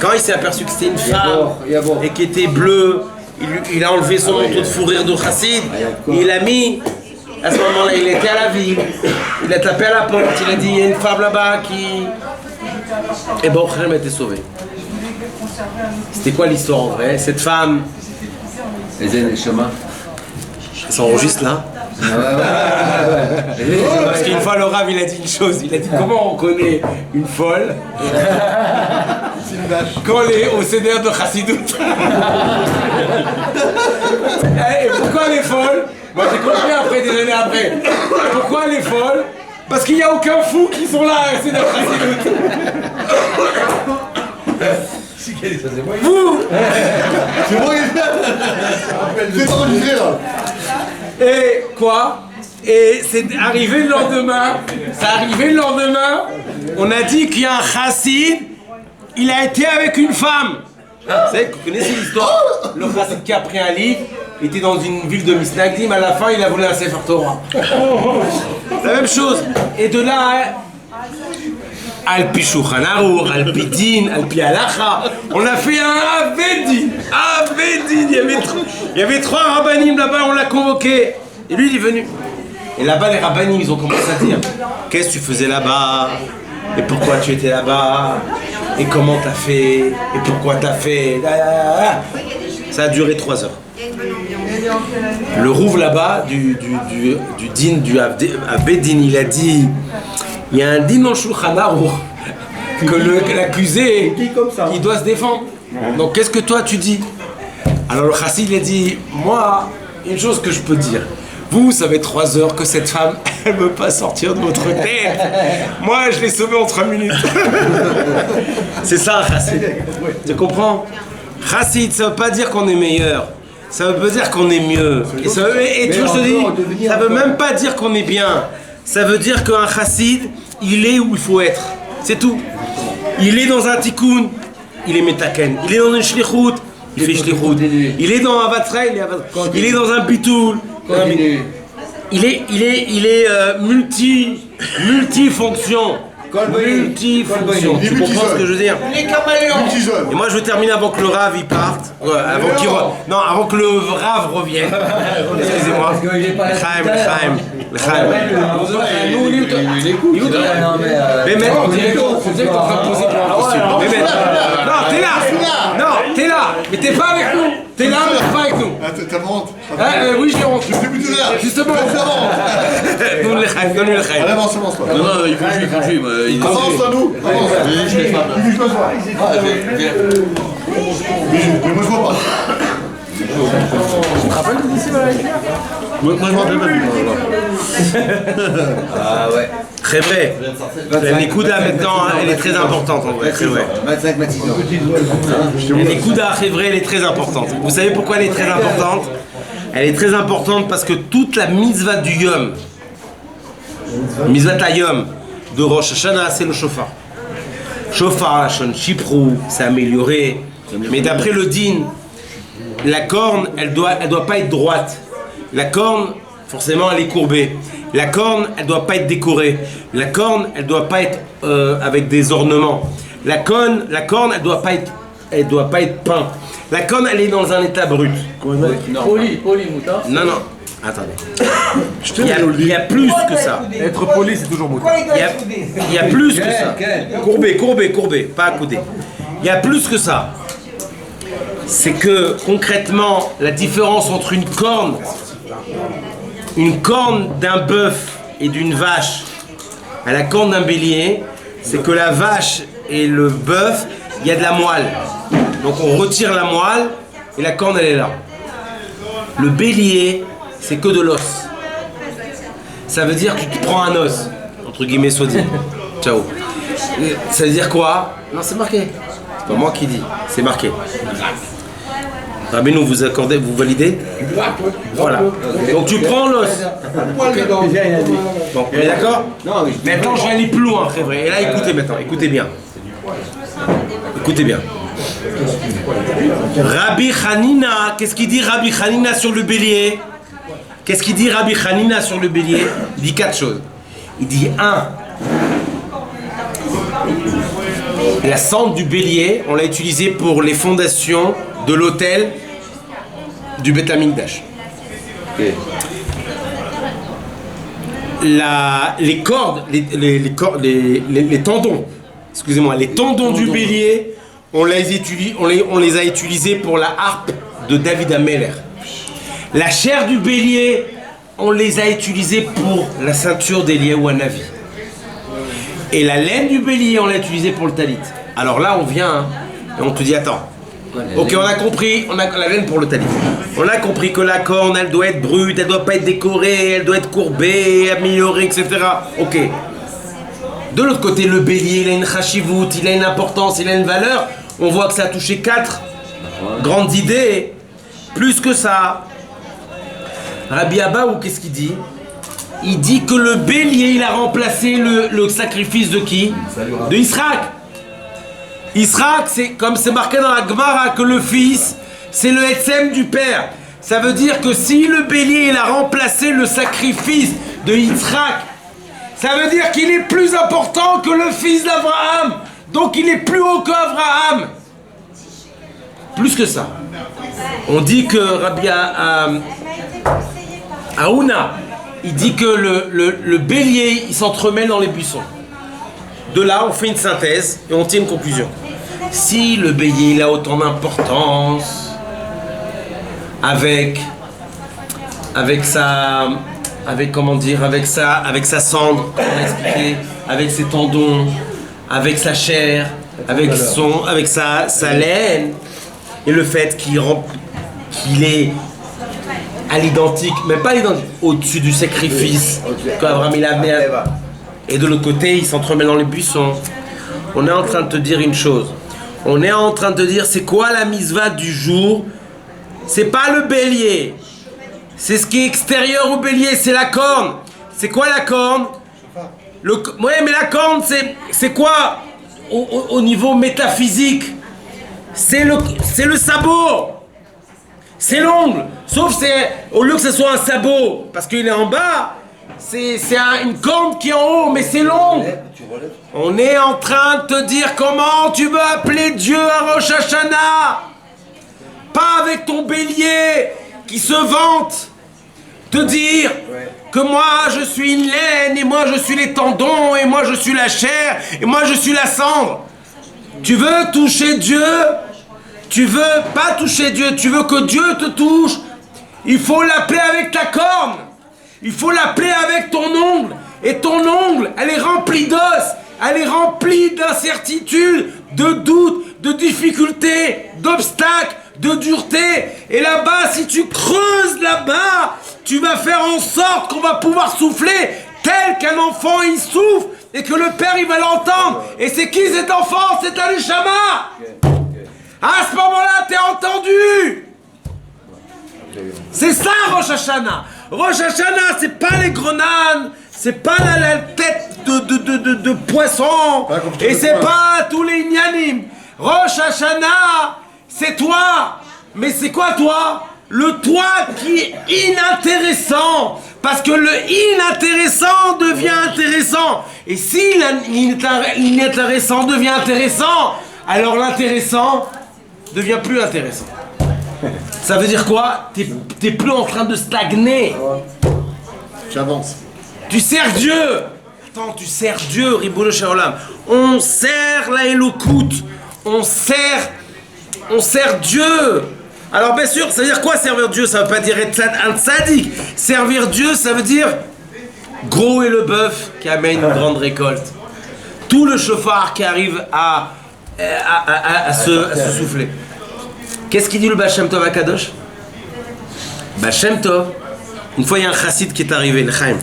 Quand il s'est aperçu que c'était une femme et qui était bleue, il a enlevé son manteau de fourrure de chassid, il l'a mis. À ce moment-là, il était à la ville, il a tapé à la porte, il a dit il y a une femme là-bas qui... Et bon, Khrem a été sauvé. C'était quoi l'histoire en vrai? Cette femme... Ça s'enregistre là? Parce qu'une fois le Rav il a dit une chose, il a dit comment on connaît une folle quand elle est au CDR de Chassidut. Et pourquoi elle est folle? Moi j'ai compris après, des années après. Pourquoi elle est folle? Parce qu'il n'y a aucun fou qui sont là au CDR de Chassidut. Vous! C'est moi qui c'est enregistré là. Et quoi? Et c'est arrivé le lendemain. On a dit qu'il y a un chassid, il a été avec une femme. Vous savez, vous connaissez l'histoire? Le chassid qui a pris un livre, il était dans une ville de Misnagdim, à la fin il a volé un Sefer Torah. La même chose. Et de là, Al-Pi Shulchan Aruch, Al-Pi Din, Al-Pi Halacha, on a fait un Avedin. Il y avait 3 rabbanim là-bas, on l'a convoqué. Et lui, il est venu. Et là-bas, les rabbanim, ils ont commencé à dire qu'est-ce que tu faisais là-bas? Et pourquoi tu étais là-bas? Et comment t'as fait? Et pourquoi t'as fait? Ça a duré 3 heures. Le rouve là-bas, du din, du Avedin, il a dit il y a un din en Shulchan Aruch que l'accusé, il doit se défendre. Donc qu'est-ce que toi tu dis? Alors le chassid il a dit, moi, une chose que je peux dire, vous savez 3 heures que cette femme, elle ne veut pas sortir de votre tête. Moi, je l'ai sauvée en 3 minutes. C'est ça, chassid. Tu comprends? Chassid, ça ne veut pas dire qu'on est meilleur. Ça veut pas dire qu'on est mieux. Et tu vois, je te dis, ça veut même pas dire qu'on est bien. Ça veut dire qu'un chassid, il est où il faut être. C'est tout. Il est dans un tikkun, il est metaken. Il est dans une shlichut, il fait shlichut. Il est dans un vatra, il est dans un bitoul. Il est multifonction. Multifonction. Tu comprends ce que je veux dire? Et moi je veux terminer avant que le Rav il parte. Avant que le Rav revienne. Excusez-moi. Chaim. Mais maintenant, on dirait que t'es en train de poser pour un costume. Non, t'es là. Non, t'es là. Mais t'es pas avec nous. T'es là, mais t'es pas avec nous. T'as honte? Oui, j'ai honte. Justement. Donne-lui le Chaim. Allez, avance, toi. Non, il faut jouer. Avance à nous. Avance. Je me vois. Mais moi je vois pas. Tu te rappelles de d'ici, Moi je m'en rappelle pas. Ah ouais. Très vrai. L'écoute là maintenant, elle est très importante en vrai. Très vrai. 25 matinaux. L'écoute là, c'est vrai, elle est très importante. Vous savez pourquoi elle est très importante? Elle est très importante parce que toute la mitzvah du Yom, mitzvah Yom de Rosh Hashanah, c'est le shofar. Shofar, la shon chiprou, c'est amélioré. Mais d'après le din, la corne, elle doit pas être droite. La corne, forcément, elle est courbée. La corne, elle doit pas être décorée. La corne, elle doit pas être avec des ornements. La corne, elle doit pas être peinte. La corne, elle est dans un état brut. Poli, mouta. Non. Attendez. Il y a plus que ça. Être poli, c'est toujours mouton. Il y a plus que ça. Courbé, pas accoudé. Il y a plus que ça. C'est que concrètement, la différence entre une corne d'un bœuf et d'une vache à la corne d'un bélier, c'est que la vache et le bœuf, il y a de la moelle. Donc on retire la moelle et la corne elle est là. Le bélier, c'est que de l'os. Ça veut dire que tu prends un os, entre guillemets soit dit. Ciao. Ça veut dire quoi? Non, c'est marqué. C'est pas moi qui dis, c'est marqué. Rabbeinu, vous accordez, vous validez? Voilà. Donc tu prends l'os. Bon, on est d'accord? Maintenant je vais aller plus loin, très vrai. Et là écoutez maintenant, écoutez bien. Écoutez bien. Rabbi Hanina, qu'est-ce qu'il dit Rabbi Hanina sur le bélier? Qu'est-ce qu'il dit Rabbi Hanina sur le bélier? Il dit 4 choses. Il dit 1. La cendre du bélier, on l'a utilisée pour les fondations de l'autel du Beth Amikdash. Les cordes, les tendons, excusez-moi, les tendons du bélier, on les a utilisés pour la harpe de David Ameller. La chair du bélier, on les a utilisés pour la ceinture d'Eliyahu Hanavi. Et la laine du bélier, on l'a utilisée pour le talit. Alors là, on vient et on te dit, attends. Ok, on a compris, on a la laine pour le talit. On a compris que la corne, elle doit être brute, elle doit pas être décorée, elle doit être courbée, améliorée, etc. Ok. De l'autre côté, le bélier, il a une chashivut, il a une importance, il a une valeur. On voit que ça a touché 4 grandes idées. Plus que ça. Rabbi Abaou, qu'est-ce qu'il dit? Il dit que le bélier, il a remplacé le sacrifice de qui? De Israël. Israël, c'est comme c'est marqué dans la Gemara que le fils, c'est le Etzem du père. Ça veut dire que si le bélier, il a remplacé le sacrifice de Yitzhak, ça veut dire qu'il est plus important que le fils d'Abraham. Donc il est plus haut qu'Abraham. Plus que ça. On dit que Rabbi Aouna, il dit que le bélier, il s'entremêle dans les buissons. De là, on fait une synthèse et on tire une conclusion. Si le bélier il a autant d'importance avec sa cendre, on a expliqué, avec ses tendons, avec sa chair, avec sa laine, et le fait qu'il est à l'identique, même pas l'identique, au-dessus du sacrifice qu'Abraham il a amené. Et de l'autre côté, il s'entremêle dans les buissons. On est en train de te dire une chose. On est en train de te dire, c'est quoi la mitzvah du jour? C'est pas le bélier. C'est ce qui est extérieur au bélier, c'est la corne. C'est quoi la corne? Ouais, mais la corne, c'est quoi au niveau métaphysique? C'est le sabot. C'est l'ongle. Sauf au lieu que ce soit un sabot, parce qu'il est en bas, c'est une corne qui est en haut, mais c'est l'ongle. On est en train de te dire comment tu veux appeler Dieu à Rosh Hashanah. Pas avec ton bélier qui se vante. Te dire que moi je suis une laine, et moi je suis les tendons, et moi je suis la chair, et moi je suis la cendre. Tu veux toucher Dieu? Tu veux pas toucher Dieu, tu veux que Dieu te touche? Il faut l'appeler avec ta corne. Il faut l'appeler avec ton ongle. Et ton ongle, elle est remplie d'os. Elle est remplie d'incertitudes, de doutes, de difficultés, d'obstacles, de dureté. Et là-bas, si tu creuses là-bas, tu vas faire en sorte qu'on va pouvoir souffler tel qu'un enfant il souffle et que le père il va l'entendre. Et c'est qui cet enfant? C'est un Neshama. À ce moment-là, t'es entendu. C'est ça Rosh Hashanah. Rosh Hashanah, c'est pas les grenades, c'est pas la tête de poisson, et c'est pas tous les ignanim. Rosh Hashanah, c'est toi. Mais c'est quoi toi? Le toi qui est inintéressant. Parce que le inintéressant devient intéressant. Et si l'inintéressant devient intéressant, alors l'intéressant devient plus intéressant. Ça veut dire quoi? T'es plus en train de stagner. J'avance. Tu sers Dieu. Attends, tu sers Dieu, Ribono Shel Olam. On sert la Elokout. On sert Dieu. Alors bien sûr, ça veut dire quoi servir Dieu? Ça veut pas dire être un tzaddik. Servir Dieu, ça veut dire gros est le bœuf qui amène une grande récolte. Tout le chauffard qui arrive à se souffler. Qu'est-ce qu'il dit le Baal Shem Tov à Kadosh? Baal Shem Tov, une fois il y a un chassid qui est arrivé, le Chaim.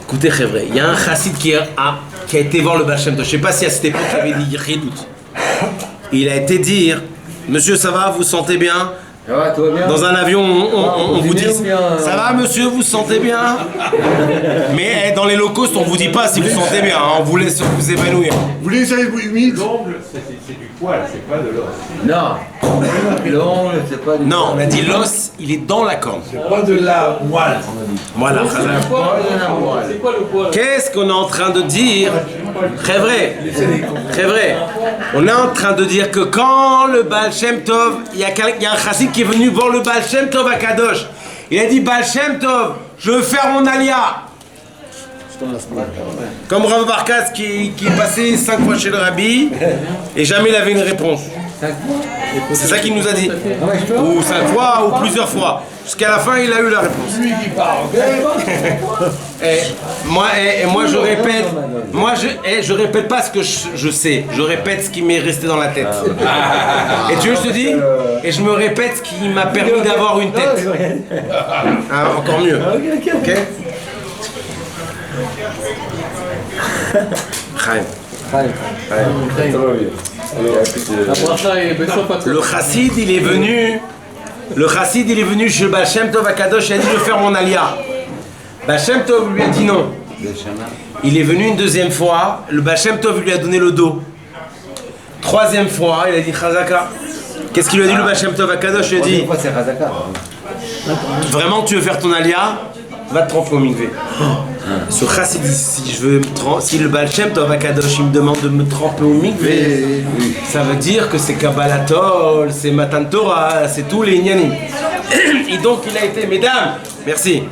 Écoutez, Chevre, il y a un chassid qui a été voir le Baal Shem Tov. Je ne sais pas si à cette époque il avait dit Yichidout. Il a été dire, monsieur, ça va, vous sentez bien? Ça va, tout va bien? Dans un avion, on vous dit, ça va, monsieur, vous sentez bien? Mais dans les low-cost, on vous dit pas si vous sentez bien, hein, on vous laisse vous évanouir. Vous voulez ça humide? L'ongle, c'est du poil, c'est pas de l'os. Non. L'ongle, c'est pas du... Non, on a dit l'os, il est dans la corne. C'est pas de la moelle. Voilà. C'est quoi le poil? Qu'est-ce qu'on est en train de dire? Très vrai. On est en train de dire que quand le Baal Shem Tov, il y a un chassid qui est venu voir le Baal Shem Tov à Kadosh. Il a dit, Baal Shem Tov, je veux faire mon alia. Comme Rav Barkas qui est passé 5 fois chez le Rabbi et jamais il avait une réponse. C'est ça qu'il nous a dit. Ou 5 fois ou plusieurs fois. Jusqu'à la fin, il a eu la réponse. Lui qui parle, Moi je répète, je répète pas ce que je sais, je répète ce qui m'est resté dans la tête. Et tu veux que je te dis? Et je me répète ce qui m'a permis d'avoir une tête. Ah, encore mieux. Ok? Chaim. Le chassid il est venu chez le Baal Shem Tov à Kadosh et a dit je veux faire mon alia. Baal Shem Tov lui a dit non. Il est venu une deuxième fois, le Baal Shem Tov lui a donné le dos. Troisième fois, il a dit Chazaka. Qu'est-ce qu'il lui a dit le Baal Shem Tov à Kadosh? Il a dit vraiment tu veux faire ton alia? Va te tremper au mikvé. Ce chassid dit si le Baal Shem Tov à Kadosh il me demande de me tremper au mikvé, ça veut dire que c'est Kabbalatol, c'est Matan Torah, c'est tous les Inyanim. Et donc il a été, mesdames, merci.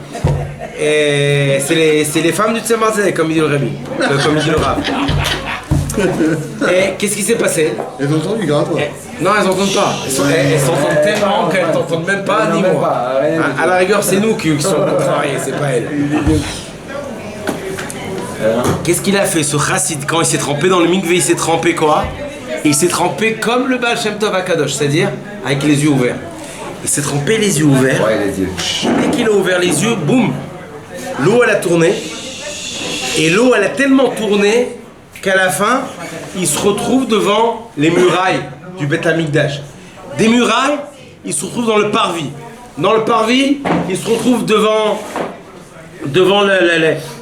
Et c'est les femmes du Tzemazé, comme il dit le Rabbi, comme il dit le Rav. Et qu'est-ce qui s'est passé? Elles ont entendu grave. Non, elles n'entendent pas. Elles s'entendent tellement qu'elles n'entendent même pas ni moi. À la rigueur, c'est nous qui sommes contrariés, c'est pas elles. Qu'est-ce qu'il a fait ce chassid quand il s'est trempé dans le mikvé? Il s'est trempé quoi? Il s'est trempé comme le Baal Shem Tov Akadosh, c'est-à-dire avec les yeux ouverts. Il s'est trempé les yeux ouverts. Ouais, les yeux. Dès qu'il a ouvert les yeux, boum, l'eau elle a tourné. Et l'eau elle a tellement tourné qu'à la fin, il se retrouve devant les murailles du Beth Amikdash. Des murailles, il se retrouve dans le parvis. Dans le parvis, il se retrouve devant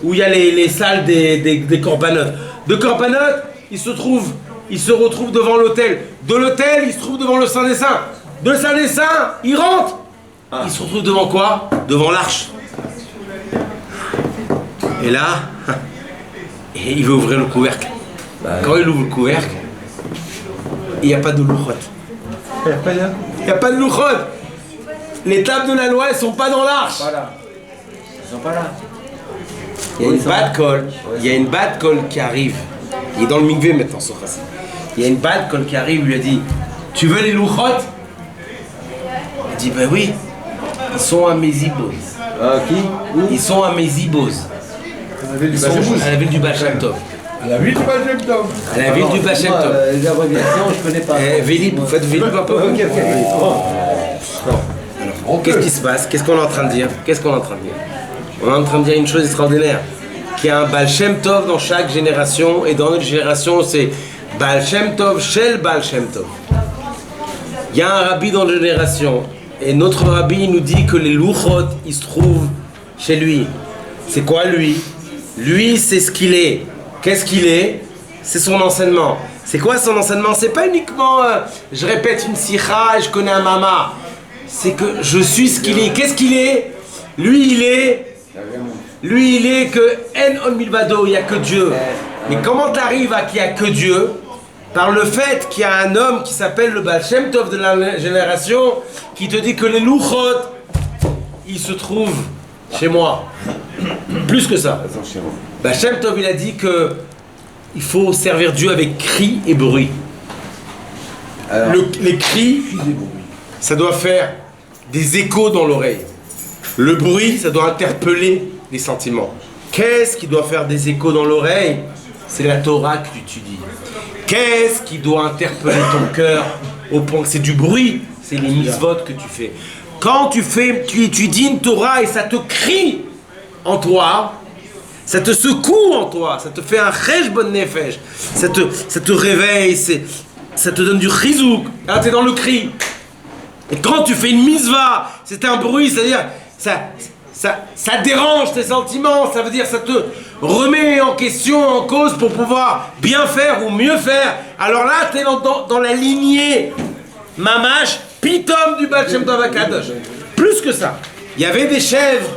où il y a les salles des corbanotes. De corbanotes, il se retrouve devant l'autel. De l'autel, il se trouve devant le Saint des Saints. De Saint des Saints, il rentre. Il se retrouve devant quoi? Devant l'arche. Et là, il veut ouvrir le couvercle. Quand il ouvre le couvercle, il n'y a pas de louchot. Il n'y a pas de louchot. Les tables de la loi, elles ne sont pas dans l'arche. Voilà. Ils sont pas là. Il y a une bad call. Il y a une bad call qui arrive. Il est dans le mikvé maintenant, ce chassid. Il y a une bad call qui arrive, il lui a dit, tu veux les louchot? Il dit, ben oui, ils sont à Méziboz. Qui? Ils sont à Méziboz. Ils sont à la ville du Baal Shem Tov. À la ville du Baal Shem Tov. À la ville du Baal Shem Tov. Les abréviations, je connais pas. Vélib, vous faites Vélib un peu. Ok. Qu'est-ce qui se passe? Qu'est-ce qu'on est en train de dire? On est en train de dire une chose extraordinaire. Qu'il y a un Baal Shem Tov dans chaque génération, et dans notre génération, c'est Baal Shem Tov, Shel Baal Shem Tov. Il y a un rabbi dans notre génération, et notre rabbi nous dit que les louchot, ils se trouvent chez lui. C'est quoi lui? Lui, c'est ce qu'il est. Qu'est-ce qu'il est? C'est son enseignement. C'est quoi son enseignement? C'est pas uniquement je répète une sikha et je connais un mama. C'est que je suis ce qu'il est. Qu'est-ce qu'il est? Lui, il est que En On Milvado, il n'y a que Dieu. Mais comment tu arrives à qu'il n'y a que Dieu? Par le fait qu'il y a un homme qui s'appelle le Baal Shem Tov de la génération qui te dit que les louchot, ils se trouvent chez moi. Plus que ça. Baal Shem Tov, il a dit que il faut servir Dieu avec cri et bruit. Les cris, ça doit faire des échos dans l'oreille. Le bruit, ça doit interpeller les sentiments. Qu'est-ce qui doit faire des échos dans l'oreille? C'est la Torah que tu étudies. Qu'est-ce qui doit interpeller ton cœur au point que c'est du bruit? C'est les mitzvot que tu fais. Quand tu étudies une Torah et ça te crie en toi, ça te secoue en toi, ça te fait un cheshbon nefesh, ça te réveille, ça te donne du chizouk. Là, tu es dans le cri. Et quand tu fais une mitzvah, c'est un bruit, c'est-à-dire ça dérange tes sentiments, ça veut dire ça te remet en question, en cause pour pouvoir bien faire ou mieux faire. Alors là, tu es dans la lignée mamash, pitom du Baal Shem Tov Akadosh. Plus que ça, il y avait des chèvres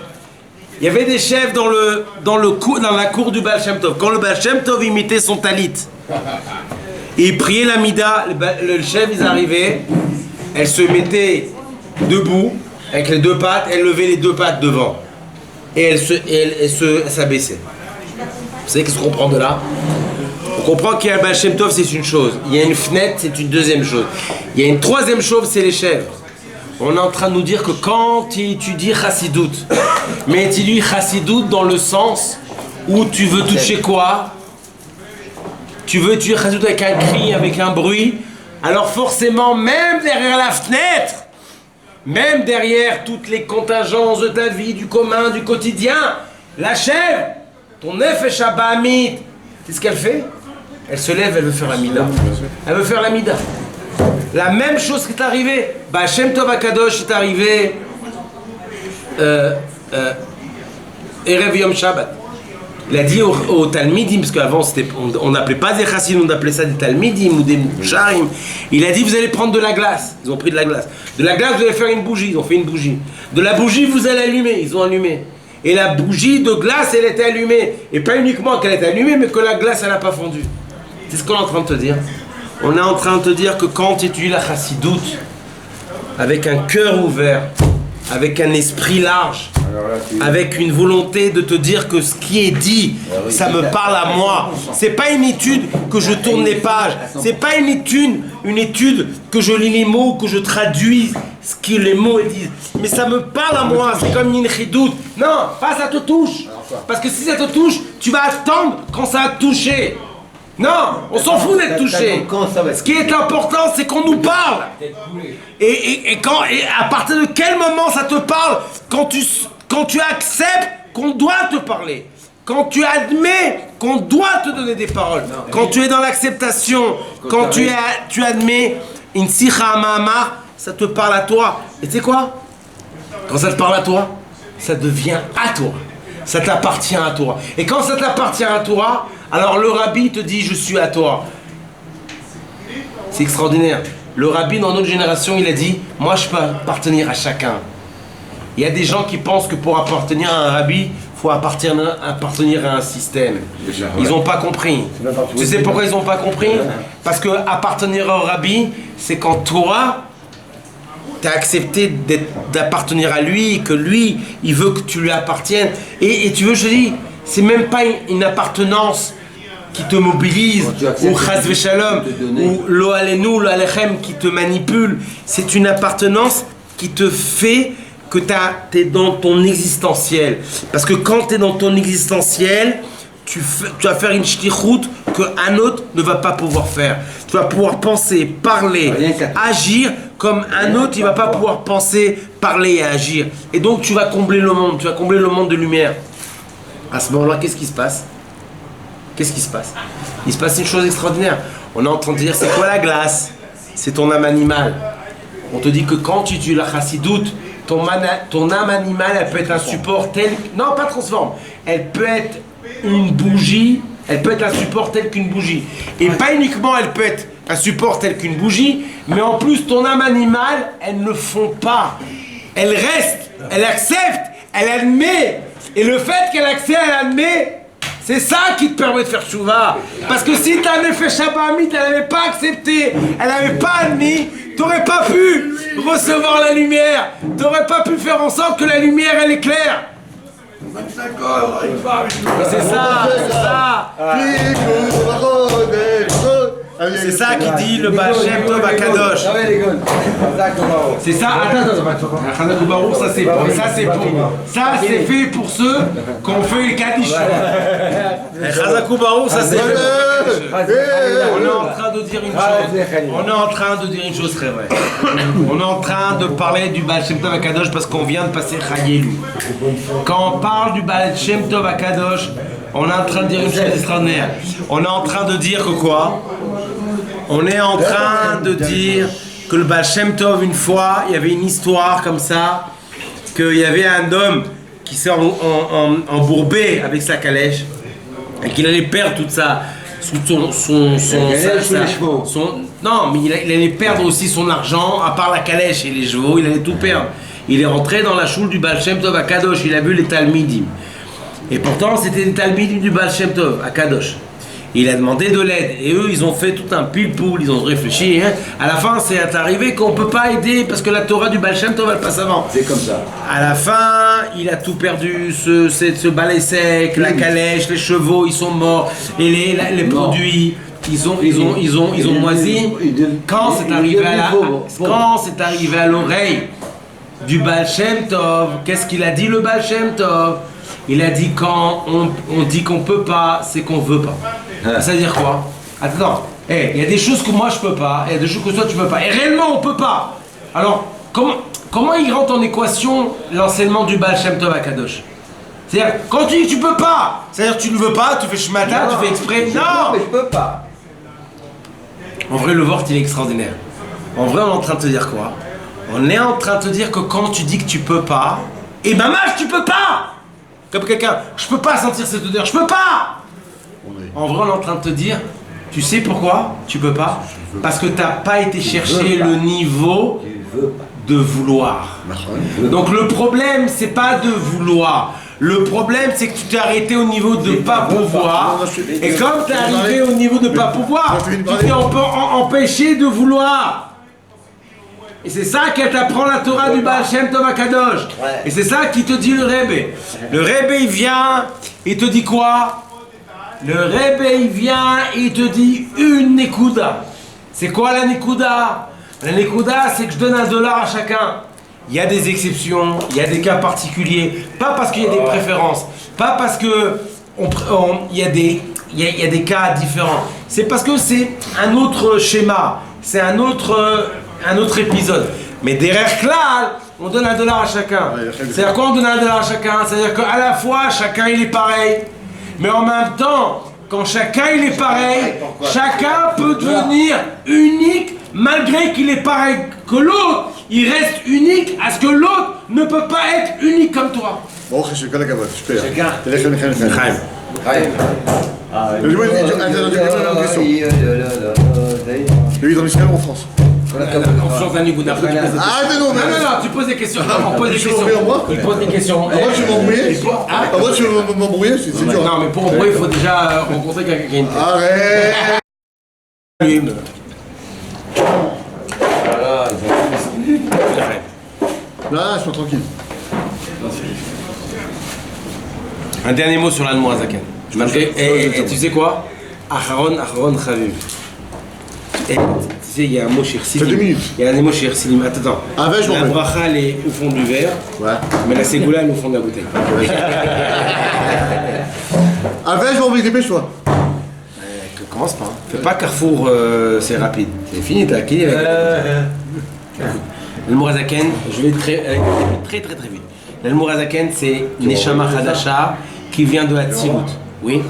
dans la cour du Baal Shem Tov. Quand le Baal Shem Tov imitait son talit, et il priait la mida, le chèvre, ils arrivaient, elles se mettaient debout, avec les deux pattes, elle levait les deux pattes devant. Et elle s'abaissait. Vous savez qu'est-ce qu'on comprend de là? On comprend qu'il y a un Baal Shem Tov, c'est une chose. Il y a une fenêtre, c'est une deuxième chose. Il y a une troisième chose, c'est les chèvres. On est en train de nous dire que quand tu étudies Chassidut, mais tu étudies Chassidut dans le sens où tu veux toucher quoi? Tu veux étudier Chassidut avec un cri, avec un bruit. Alors forcément, même derrière la fenêtre, même derrière toutes les contingences de ta vie, du commun, du quotidien, la chèvre, ton nefesh habamit, c'est ce qu'elle fait? Elle se lève, elle veut faire la mida. Elle veut faire la mida. La même chose qui est arrivée. Baal Shem Tov Akadosh est arrivé Erev Yom Shabbat. Il a dit aux Talmidim, parce qu'avant on n'appelait pas des Chassidim, on appelait ça des Talmidim ou des Moucharim. Il a dit vous allez prendre de la glace. Ils ont pris de la glace. De la glace vous allez faire une bougie. Ils ont fait une bougie. De la bougie vous allez allumer. Ils ont allumé. Et la bougie de glace elle était allumée. Et pas uniquement qu'elle était allumée, mais que la glace elle n'a pas fondu. C'est ce qu'on est en train de te dire. On est en train de te dire que quand tu étudies la Chassidut, avec un cœur ouvert, avec un esprit large, avec une volonté de te dire que ce qui est dit, ça me parle à moi. C'est pas une étude que je tourne les pages. C'est pas une étude que je lis les mots, que je traduis ce que les mots disent. Mais ça me parle à moi. C'est comme une chidoute. Non, pas ça te touche. Parce que si ça te touche, tu vas attendre quand ça va te toucher. Non, on s'en fout d'être touché. Ce qui est important, c'est qu'on nous parle. Et à partir de quel moment ça te parle? Quand tu acceptes qu'on doit te parler. Quand tu admets qu'on doit te donner des paroles. Quand tu es dans l'acceptation. Quand tu admets une sicha ma'amar, ça te parle à toi. Et tu sais quoi? Quand ça te parle à toi, ça devient à toi. Ça t'appartient à toi. Et quand ça t'appartient à toi, alors le rabbi te dit je suis à toi. C'est extraordinaire. Le rabbi dans notre génération, il a dit moi je peux appartenir à chacun. Il y a des gens qui pensent que pour appartenir à un rabbi, il faut appartenir à un système. Ils n'ont pas compris. Tu sais pourquoi ils n'ont pas compris? Parce que appartenir au rabbi, c'est quand toi tu as accepté d'appartenir à lui, que lui, il veut que tu lui appartiennes. Et tu veux, je dis, c'est même pas une appartenance qui te mobilise, ou chas v'shalom, ou lo alenu, lo alechem qui te manipule. C'est une appartenance qui te fait que tu es dans ton existentiel. Parce que quand tu es dans ton existentiel, tu vas faire une shtichut qu'un autre ne va pas pouvoir faire. Tu vas pouvoir penser, parler, agir comme un autre, il ne va pas pouvoir penser, parler et agir. Et donc tu vas combler le monde, tu vas combler le monde de lumière. À ce moment-là, qu'est-ce qui se passe? Qu'est-ce qui se passe? Il se passe une chose extraordinaire. On est en train de dire, c'est quoi la glace? C'est ton âme animale. On te dit que quand tu étudies la chassidoute, ton âme animale, elle peut être un support tel... Non, pas transforme. Elle peut être une bougie, elle peut être un support tel qu'une bougie. Et pas uniquement elle peut être un support tel qu'une bougie, mais en plus ton âme animale, elle ne fond pas. Elle reste, elle accepte, elle admet. Et le fait qu'elle accepte, elle admet, c'est ça qui te permet de faire tchouva. Parce que si ta nefesh habamit, elle n'avait pas accepté, elle n'avait pas admis, tu n'aurais pas pu recevoir la lumière. Tu n'aurais pas pu faire en sorte que la lumière, elle éclaire. C'est ça, c'est ça. C'est ça qui dit le Baal Shem Tov à Kadosh. C'est ça. Attends, ça c'est fait pour ceux qui ont fait le Kaddish. Chazakou Baruch, ça c'est fait. On est en train de dire une chose. On est en train de dire une chose très vraie. On est en train de parler du Baal Shem Tov à Kadosh parce qu'on vient de passer Chayelou. Quand on parle du Baal Shem Tov à Kadosh, on est en train de dire une chose extraordinaire. On est en train de dire que quoi? On est en train de dire que le Baal Shem Tov, une fois, il y avait une histoire comme ça, qu'il y avait un homme qui s'est embourbé avec sa calèche et qu'il allait perdre toute sa... Non, mais il allait perdre aussi son argent, à part la calèche et les chevaux, il allait tout perdre. Il est rentré dans la choule du Baal Shem Tov à Kadosh, il a vu les Talmidim. Et pourtant, c'était les Talmidim du Baal Shem Tov à Kadosh. Il a demandé de l'aide et eux ils ont fait tout un pile-poule, ils ont réfléchi. À la fin c'est arrivé qu'on ne peut pas aider parce que la Torah du Baal Shem Tov elle passe avant. C'est comme ça. À la fin il a tout perdu, ce balai sec, la calèche, les chevaux ils sont morts et les produits ils ont moisi. Quand c'est arrivé à l'oreille du Baal Shem Tov, qu'est-ce qu'il a dit le Baal Shem Tov? Il a dit quand on dit qu'on peut pas, c'est qu'on veut pas. C'est-à-dire quoi? Attends, il y a des choses que moi je peux pas, il y a des choses que toi tu peux pas. Et réellement on peut pas. Alors, comment il rentre en équation l'enseignement du Baal Shem Tov à Kadosh? C'est-à-dire, quand tu dis que tu peux pas, c'est-à-dire tu ne veux pas, tu fais shmata, tu fais exprès. Non, mais je peux pas. En vrai, le vort il est extraordinaire. En vrai, on est en train de te dire quoi? On est en train de te dire que quand tu dis que tu peux pas, et ben mâche, tu peux pas! Comme quelqu'un, je peux pas sentir cette odeur, je peux pas! En vrai, on est en train de te dire, tu sais pourquoi tu peux pas? Parce que t'as pas été chercher le niveau de vouloir. Donc le problème, c'est pas de vouloir. Le problème, c'est que tu t'es arrêté au niveau de pas pouvoir. Et comme t'es arrivé au niveau de pas pouvoir, tu t'es empêché de vouloir. Et c'est ça qu'elle t'apprend la Torah du Baal Shem Tov à Kadosh. Et c'est ça qui te dit le Rebbe. Le Rebbe il vient, il te dit quoi? Le Rebbe il vient et il te dit une Nekuda. C'est quoi la Nekuda? La Nekuda c'est que je donne $1 à chacun. Il y a des exceptions, il y a des cas particuliers. Pas parce qu'il y a des préférences, Pas parce que il y a des cas différents. C'est parce que c'est un autre schéma, c'est un autre épisode. Mais derrière Klal, on donne $1 à chacun. C'est-à-dire quoi on donne $1 à chacun? C'est-à-dire qu'à la fois chacun il est pareil, mais en même temps, quand chacun il est pareil, chacun peut devenir unique malgré qu'il est pareil que l'autre. Il reste unique à ce que l'autre ne peut pas être unique comme toi. ברוך השם, כל הכבוד, תשפיע. תלך Chaim. Lui, dans l'Israël ou en France? On change d'un niveau d'après. Ah, non, Tu poses des questions. On pose des questions. Il pose des questions. Moi, tu veux m'embrouiller? Moi, tu veux m'embrouiller? C'est dur. Non, mais pour embrouiller, il faut déjà rencontrer quelqu'un qui a une tête. Arrête! Là, je suis tranquille. Un dernier mot sur l'Admorazaken. Et tu sais quoi? Acharon Chaviv. Tu sais, il y a un mot chez Silim. 2 minutes. Il y a un mot chez Silim. Attends. La bracha, elle est au fond du verre. Ouais. Mais la ségoula, elle est au fond de la bouteille. Avec, je m'en vais, dépêche-toi. Commence pas. Fais pas Carrefour, c'est rapide. C'est fini, t'as acquis. L'Admorazaken, je vais très vite. L'Admorazaken, c'est Neshama Hadasha qui vient de Hatzilut. Oui.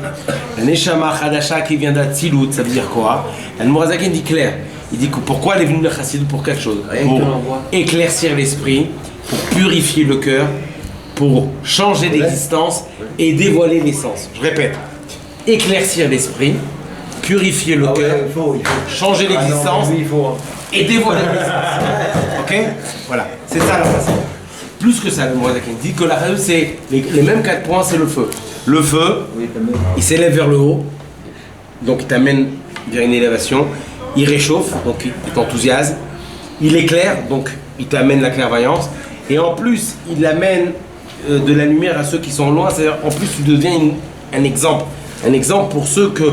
La Neshama Hadasha qui vient d'Hatzilut, ça veut dire quoi? L'Admorazaken dit clair. Il dit que pourquoi elle est venue de Chassidut pour quelque chose. Pour éclaircir l'esprit, pour purifier le cœur, pour changer d'existence et dévoiler l'essence. Je répète. Éclaircir l'esprit, purifier le cœur, changer l'existence et dévoiler l'essence. Ok? Voilà. C'est ça la façon. Plus que ça, le Mourazaken dit que la Chassidut, c'est les mêmes 4 points, c'est le feu. Le feu, il s'élève vers le haut, donc il t'amène vers une élévation. Il réchauffe, donc il t'enthousiasme. Il éclaire, donc il t'amène la clairvoyance. Et en plus, il amène de la lumière à ceux qui sont loin. C'est-à-dire, en plus, tu deviens un exemple. Un exemple pour ceux que,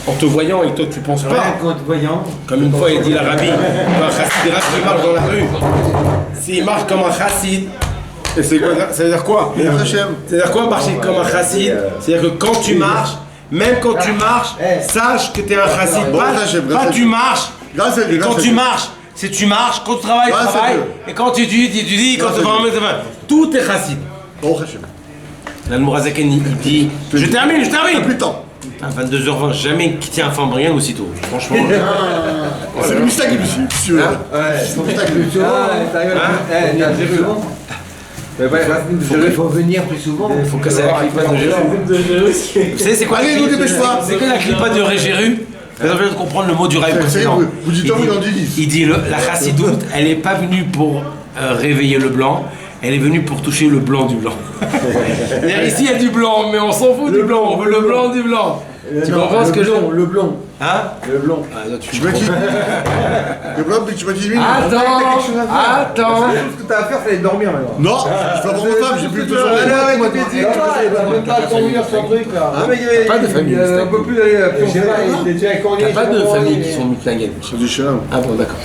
en te voyant, et toi tu penses pas. Comme une fois, il dit l'Arabie, un chassid qui marche dans la rue. S'il marche comme un chassid, ça veut dire quoi? C'est-à-dire quoi marcher comme un chassid? C'est-à-dire que quand tu marches, même quand tu marches, sache que tu es un chassid. Pas tu marches. Et quand tu marches, c'est tu marches. Quand tu travailles, tu travailles. Et quand tu dis, quand tu vas tout est chassid. L'Admorazaken il dit. Je termine. Plus de temps. À 22h20, jamais qui tient un Flambrien aussitôt. Franchement. C'est le mustag ici, si tu veux. C'est le mustag. Il faut venir plus souvent. Il faut casser la clipa de Jéru. Vous savez, c'est quoi? Allez, nous dépêche-toi. C'est que la clipa de Jéru. Vous avez besoin de comprendre le mot du raïb précédent. Vous dites oui dans 10. Il dit la chassidoute, elle n'est pas venue pour réveiller le blanc, elle est venue pour toucher le blanc du blanc. Ici il y a du blanc, mais on s'en fout du blanc, on veut le blanc du blanc. Tu comprends ce que je veux? Le blond. Hein? Le blond. Je me dis. Le blond, mais tu m'as dit 8 minutes. Attends. Ce que t'as à faire, c'est dormir maintenant. Non, je dois voir ma femme, j'ai plus besoin de Pas de famille. On peut plus aller piocher. T'as pas de famille qui sont mutlinguennes. C'est du chien. Ah bon, d'accord.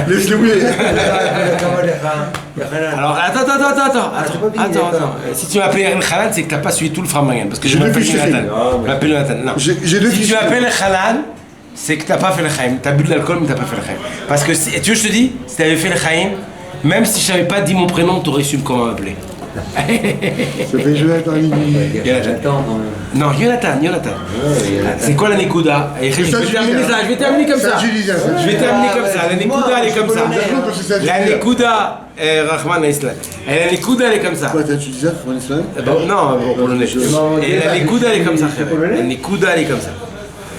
Laisse-le mouiller. Alors, attends. Si tu m'appelles El Khalan, c'est que t'as pas suivi tout le Frammagan. Parce que je m'appelle Jonathan. Non. J'ai deux Si fiches. tu m'appelles El Khalan, c'est que t'as pas fait le Chaim. T'as bu de l'alcool, mais t'as pas fait le Chaim. Parce que, tu veux que je te dis, si t'avais fait le Chaim, même si je t'avais pas dit mon prénom, t'aurais su comment m'appeler. Ça fait Jonathan. Non, Jonathan. C'est quoi la Nekuda? Je vais terminer comme ça. La Nekuda, elle est comme ça. La Nekuda, Rahman Islam. La Nekuda, elle est comme ça. Quoi, tu dis ça en Islam? Non, polonais. Et la Nekuda, elle est comme ça. La Nekuda, elle est comme ça.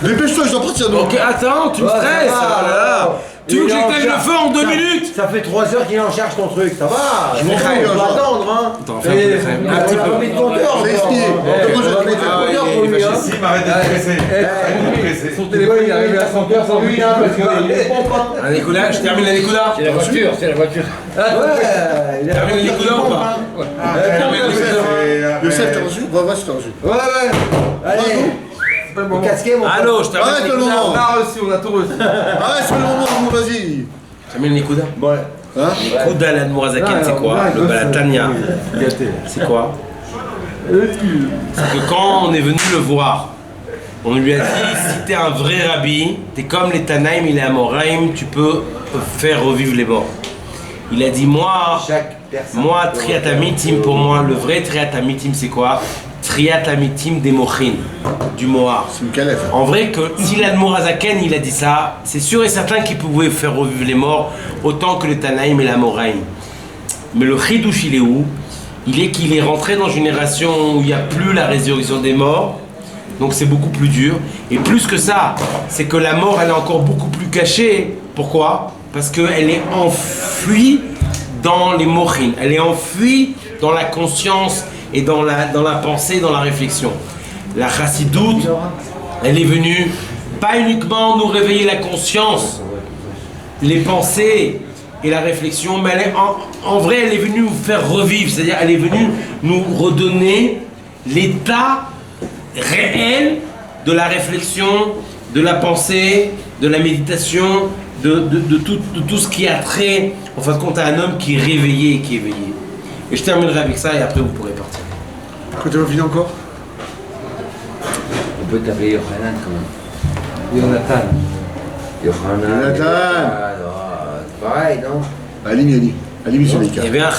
Dépêche-toi, je dois partir. Ok, attends, tu me stresses. Oh là là. Tu veux que j'éteigne le feu en 2 minutes? Ça fait 3 heures qu'il en charge ton truc, ça va. Je m'en fous, on va attendre, hein. Attends, fais un petit peu. On a compteur. C'est esquivé. Moi, je vais mettre un compteur pour lui, hein. Si, m'arrête de stresser. Son téléphone, il arrive à 100 heures sans lui, hein, parce qu'il ne pompe pas. La Nekuda, je termine la Nekuda. C'est la voiture. Ouais, il a Termine la Nekuda ou pas? Youssef, t'as reçu? Va, si t'as reçu. Ouais. Allez. Mon casquet, mon Allô, je termine la Arrête le Nekuda. moment. On a reçu, on a tout reçu. Arrête, c'est le moment, vas-y. Termine la Nekuda. Ouais. L'écoute à l'Admorazaken, c'est quoi? Le Balatania, c'est quoi? C'est que quand on est venu le voir, on lui a dit, si t'es un vrai rabbi, t'es comme les Tanaïm et les Amoraïm, tu peux faire revivre les morts. Il a dit, moi, Triatamitim, pour moi, le vrai Triatamitim, c'est quoi? Triatamitim des Mochin, du Mohar. En vrai, que si l'Admorazaken, il a dit ça, c'est sûr et certain qu'il pouvait faire revivre les morts autant que les Tanaïm et les Amoraïm. Mais le Chidouche, il est où? Il est qu'il est rentré dans une génération où il n'y a plus la résurrection des morts. Donc c'est beaucoup plus dur. Et plus que ça, c'est que la mort, elle est encore beaucoup plus cachée. Pourquoi? Parce qu'elle est enfuie dans les mochines. Elle est enfuie dans la conscience et dans la pensée, dans la réflexion. La chassidoute, elle est venue pas uniquement nous réveiller la conscience, les pensées et la réflexion, mais elle est, en vrai, elle est venue nous faire revivre. C'est-à-dire, elle est venue nous redonner l'état réel de la réflexion, de la pensée, de la méditation, de tout ce qui a trait, en fin de compte, à un homme qui est réveillé et qui est éveillé. Et je terminerai avec ça et après vous pourrez partir. Quand tu vas finir encore? On peut t'appeler Yochanan quand même. Yochanan. C'est pareil, non? Alim, Il y avait un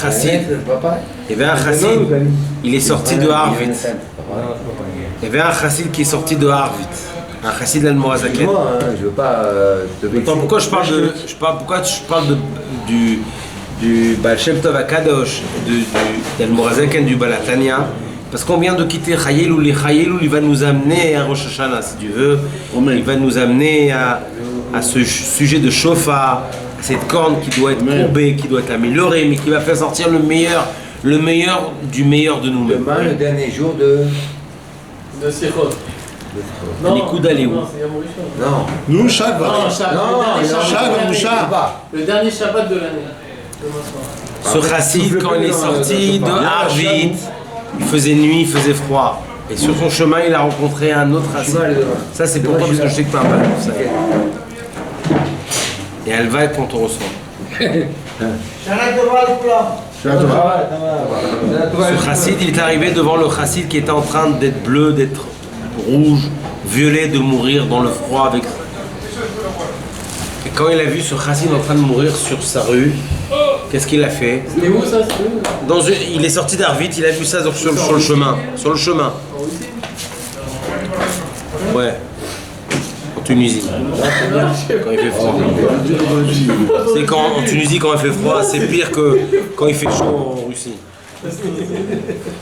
chassid, il est sorti de Harvit. Il y avait un chassid qui est sorti de Harvit. Un chassid d'Admorazaken. Je veux pas te vexer. Pourquoi je parle du Baal Shem Tov Akadosh, d'Admorazaken, du Balatania? Parce qu'on vient de quitter Chayeloul, et Chayeloul, il va nous amener à Rosh Hashanah, si tu veux. Il va nous amener à ce sujet de Shofar, cette corne qui doit être courbée, qui doit être améliorée, mais qui va faire sortir le meilleur du meilleur de nous-mêmes. Demain, le dernier jour de Sichot. L'écoute d'aller où? Non, c'est Yom Rishon. Non. Nous, Shabbat. Non, Shabbat. le dernier Shabbat de l'année. Ce chassid, quand il est sorti de Harvit, il faisait nuit, il faisait froid. Et sur son chemin, il a rencontré un autre chassid. Ça, c'est pour toi, parce que je sais que tu as un peu de ça. Et elle va quand on reçoit. Ce chassid, il est arrivé devant le chassid qui était en train d'être bleu, d'être rouge, violet, de mourir dans le froid avec. Et quand il a vu ce chassid en train de mourir sur sa rue, qu'est-ce qu'il a fait? C'était où ça? Il est sorti d'Arvit, il a vu ça sur le chemin. Sur le chemin. Ouais. En Tunisie. Quand il fait froid. C'est en Tunisie, quand il fait froid, c'est pire que quand il fait chaud en Russie.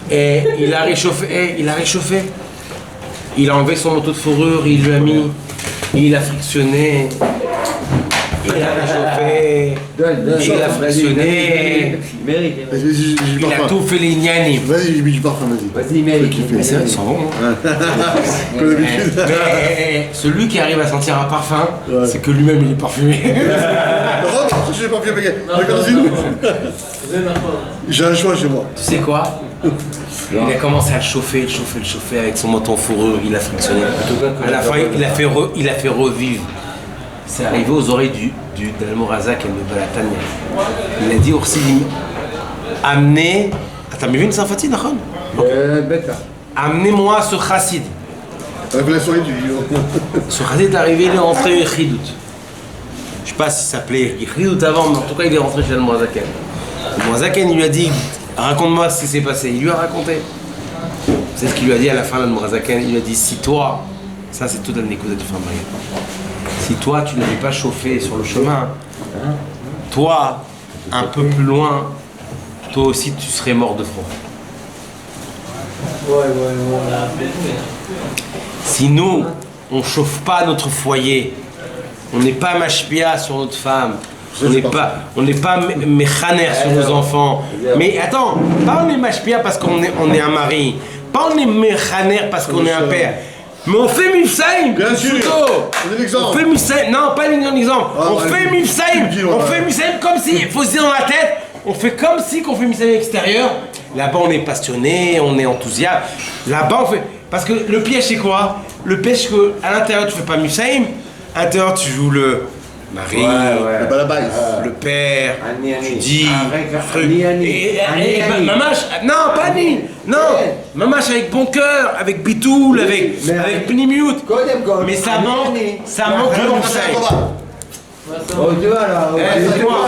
Et il a réchauffé. Il a enlevé son manteau de fourrure, il lui a mis, il a frictionné. Il a réchauffé, il a frictionné, il a tout fait les gnanis. Vas-y, j'ai mis du parfum, vas-y. Vas-y, mec. Mais c'est vrai, ils sont bons. Mais celui qui arrive à sentir un parfum, c'est que lui-même il est parfumé. Je suis parfumé, regardez-nous. J'ai un choix chez moi. Tu sais quoi? Il a commencé à le chauffer avec son manteau en fourrure, il a frictionné. À la fin, il a fait revivre. C'est arrivé aux oreilles d'Almorazak et de Balatania. Il a dit au Chassid, amenez. Attends, mais une sympathie, d'accord? Amenez-moi ce chassid. Révélation du livre. Ce chassid est arrivé, il est rentré au Chidout. Je sais pas s'il s'appelait Chidout avant, mais en tout cas, il est rentré chez Almorazaken. Almorazaken, il lui a dit, raconte-moi ce qui s'est passé. Il lui a raconté. C'est ce qu'il lui a dit à la fin d'Almorazaken. Il lui a dit, si toi, ça c'est tout un écoute du femme. Si toi tu n'avais pas chauffé sur le chemin, toi, un peu plus loin, toi aussi tu serais mort de froid. Si nous, on ne chauffe pas notre foyer, on n'est pas mashpia sur notre femme, on n'est pas méchaner sur nos enfants. Mais attends, pas on est mashpia parce qu'on est un mari, pas on est méchaner parce qu'on est un père. Mais on fait Mifsaïm! Bien sûr! On fait Mifsaïm! Non, pas un exemple! On fait Mifsaïm! On fait Mifsaïm comme si, il faut se dire dans la tête, on fait comme si qu'on fait Mifsaïm extérieur. Là-bas, on est passionné, on est enthousiaste. Là-bas, on fait. Parce que le piège, c'est quoi? Le piège, c'est qu'à l'intérieur, tu fais pas Mifsaïm. À l'intérieur, tu joues Marie, Le balabais. le père, tu dis, truc. Ani. Et mamache, non, pas Annie, non, mamache avec bon cœur, avec Bitoul, avec Pnimiout. Mais ça manque le conseil. Oh, tu vois là. Eh, c'est moi.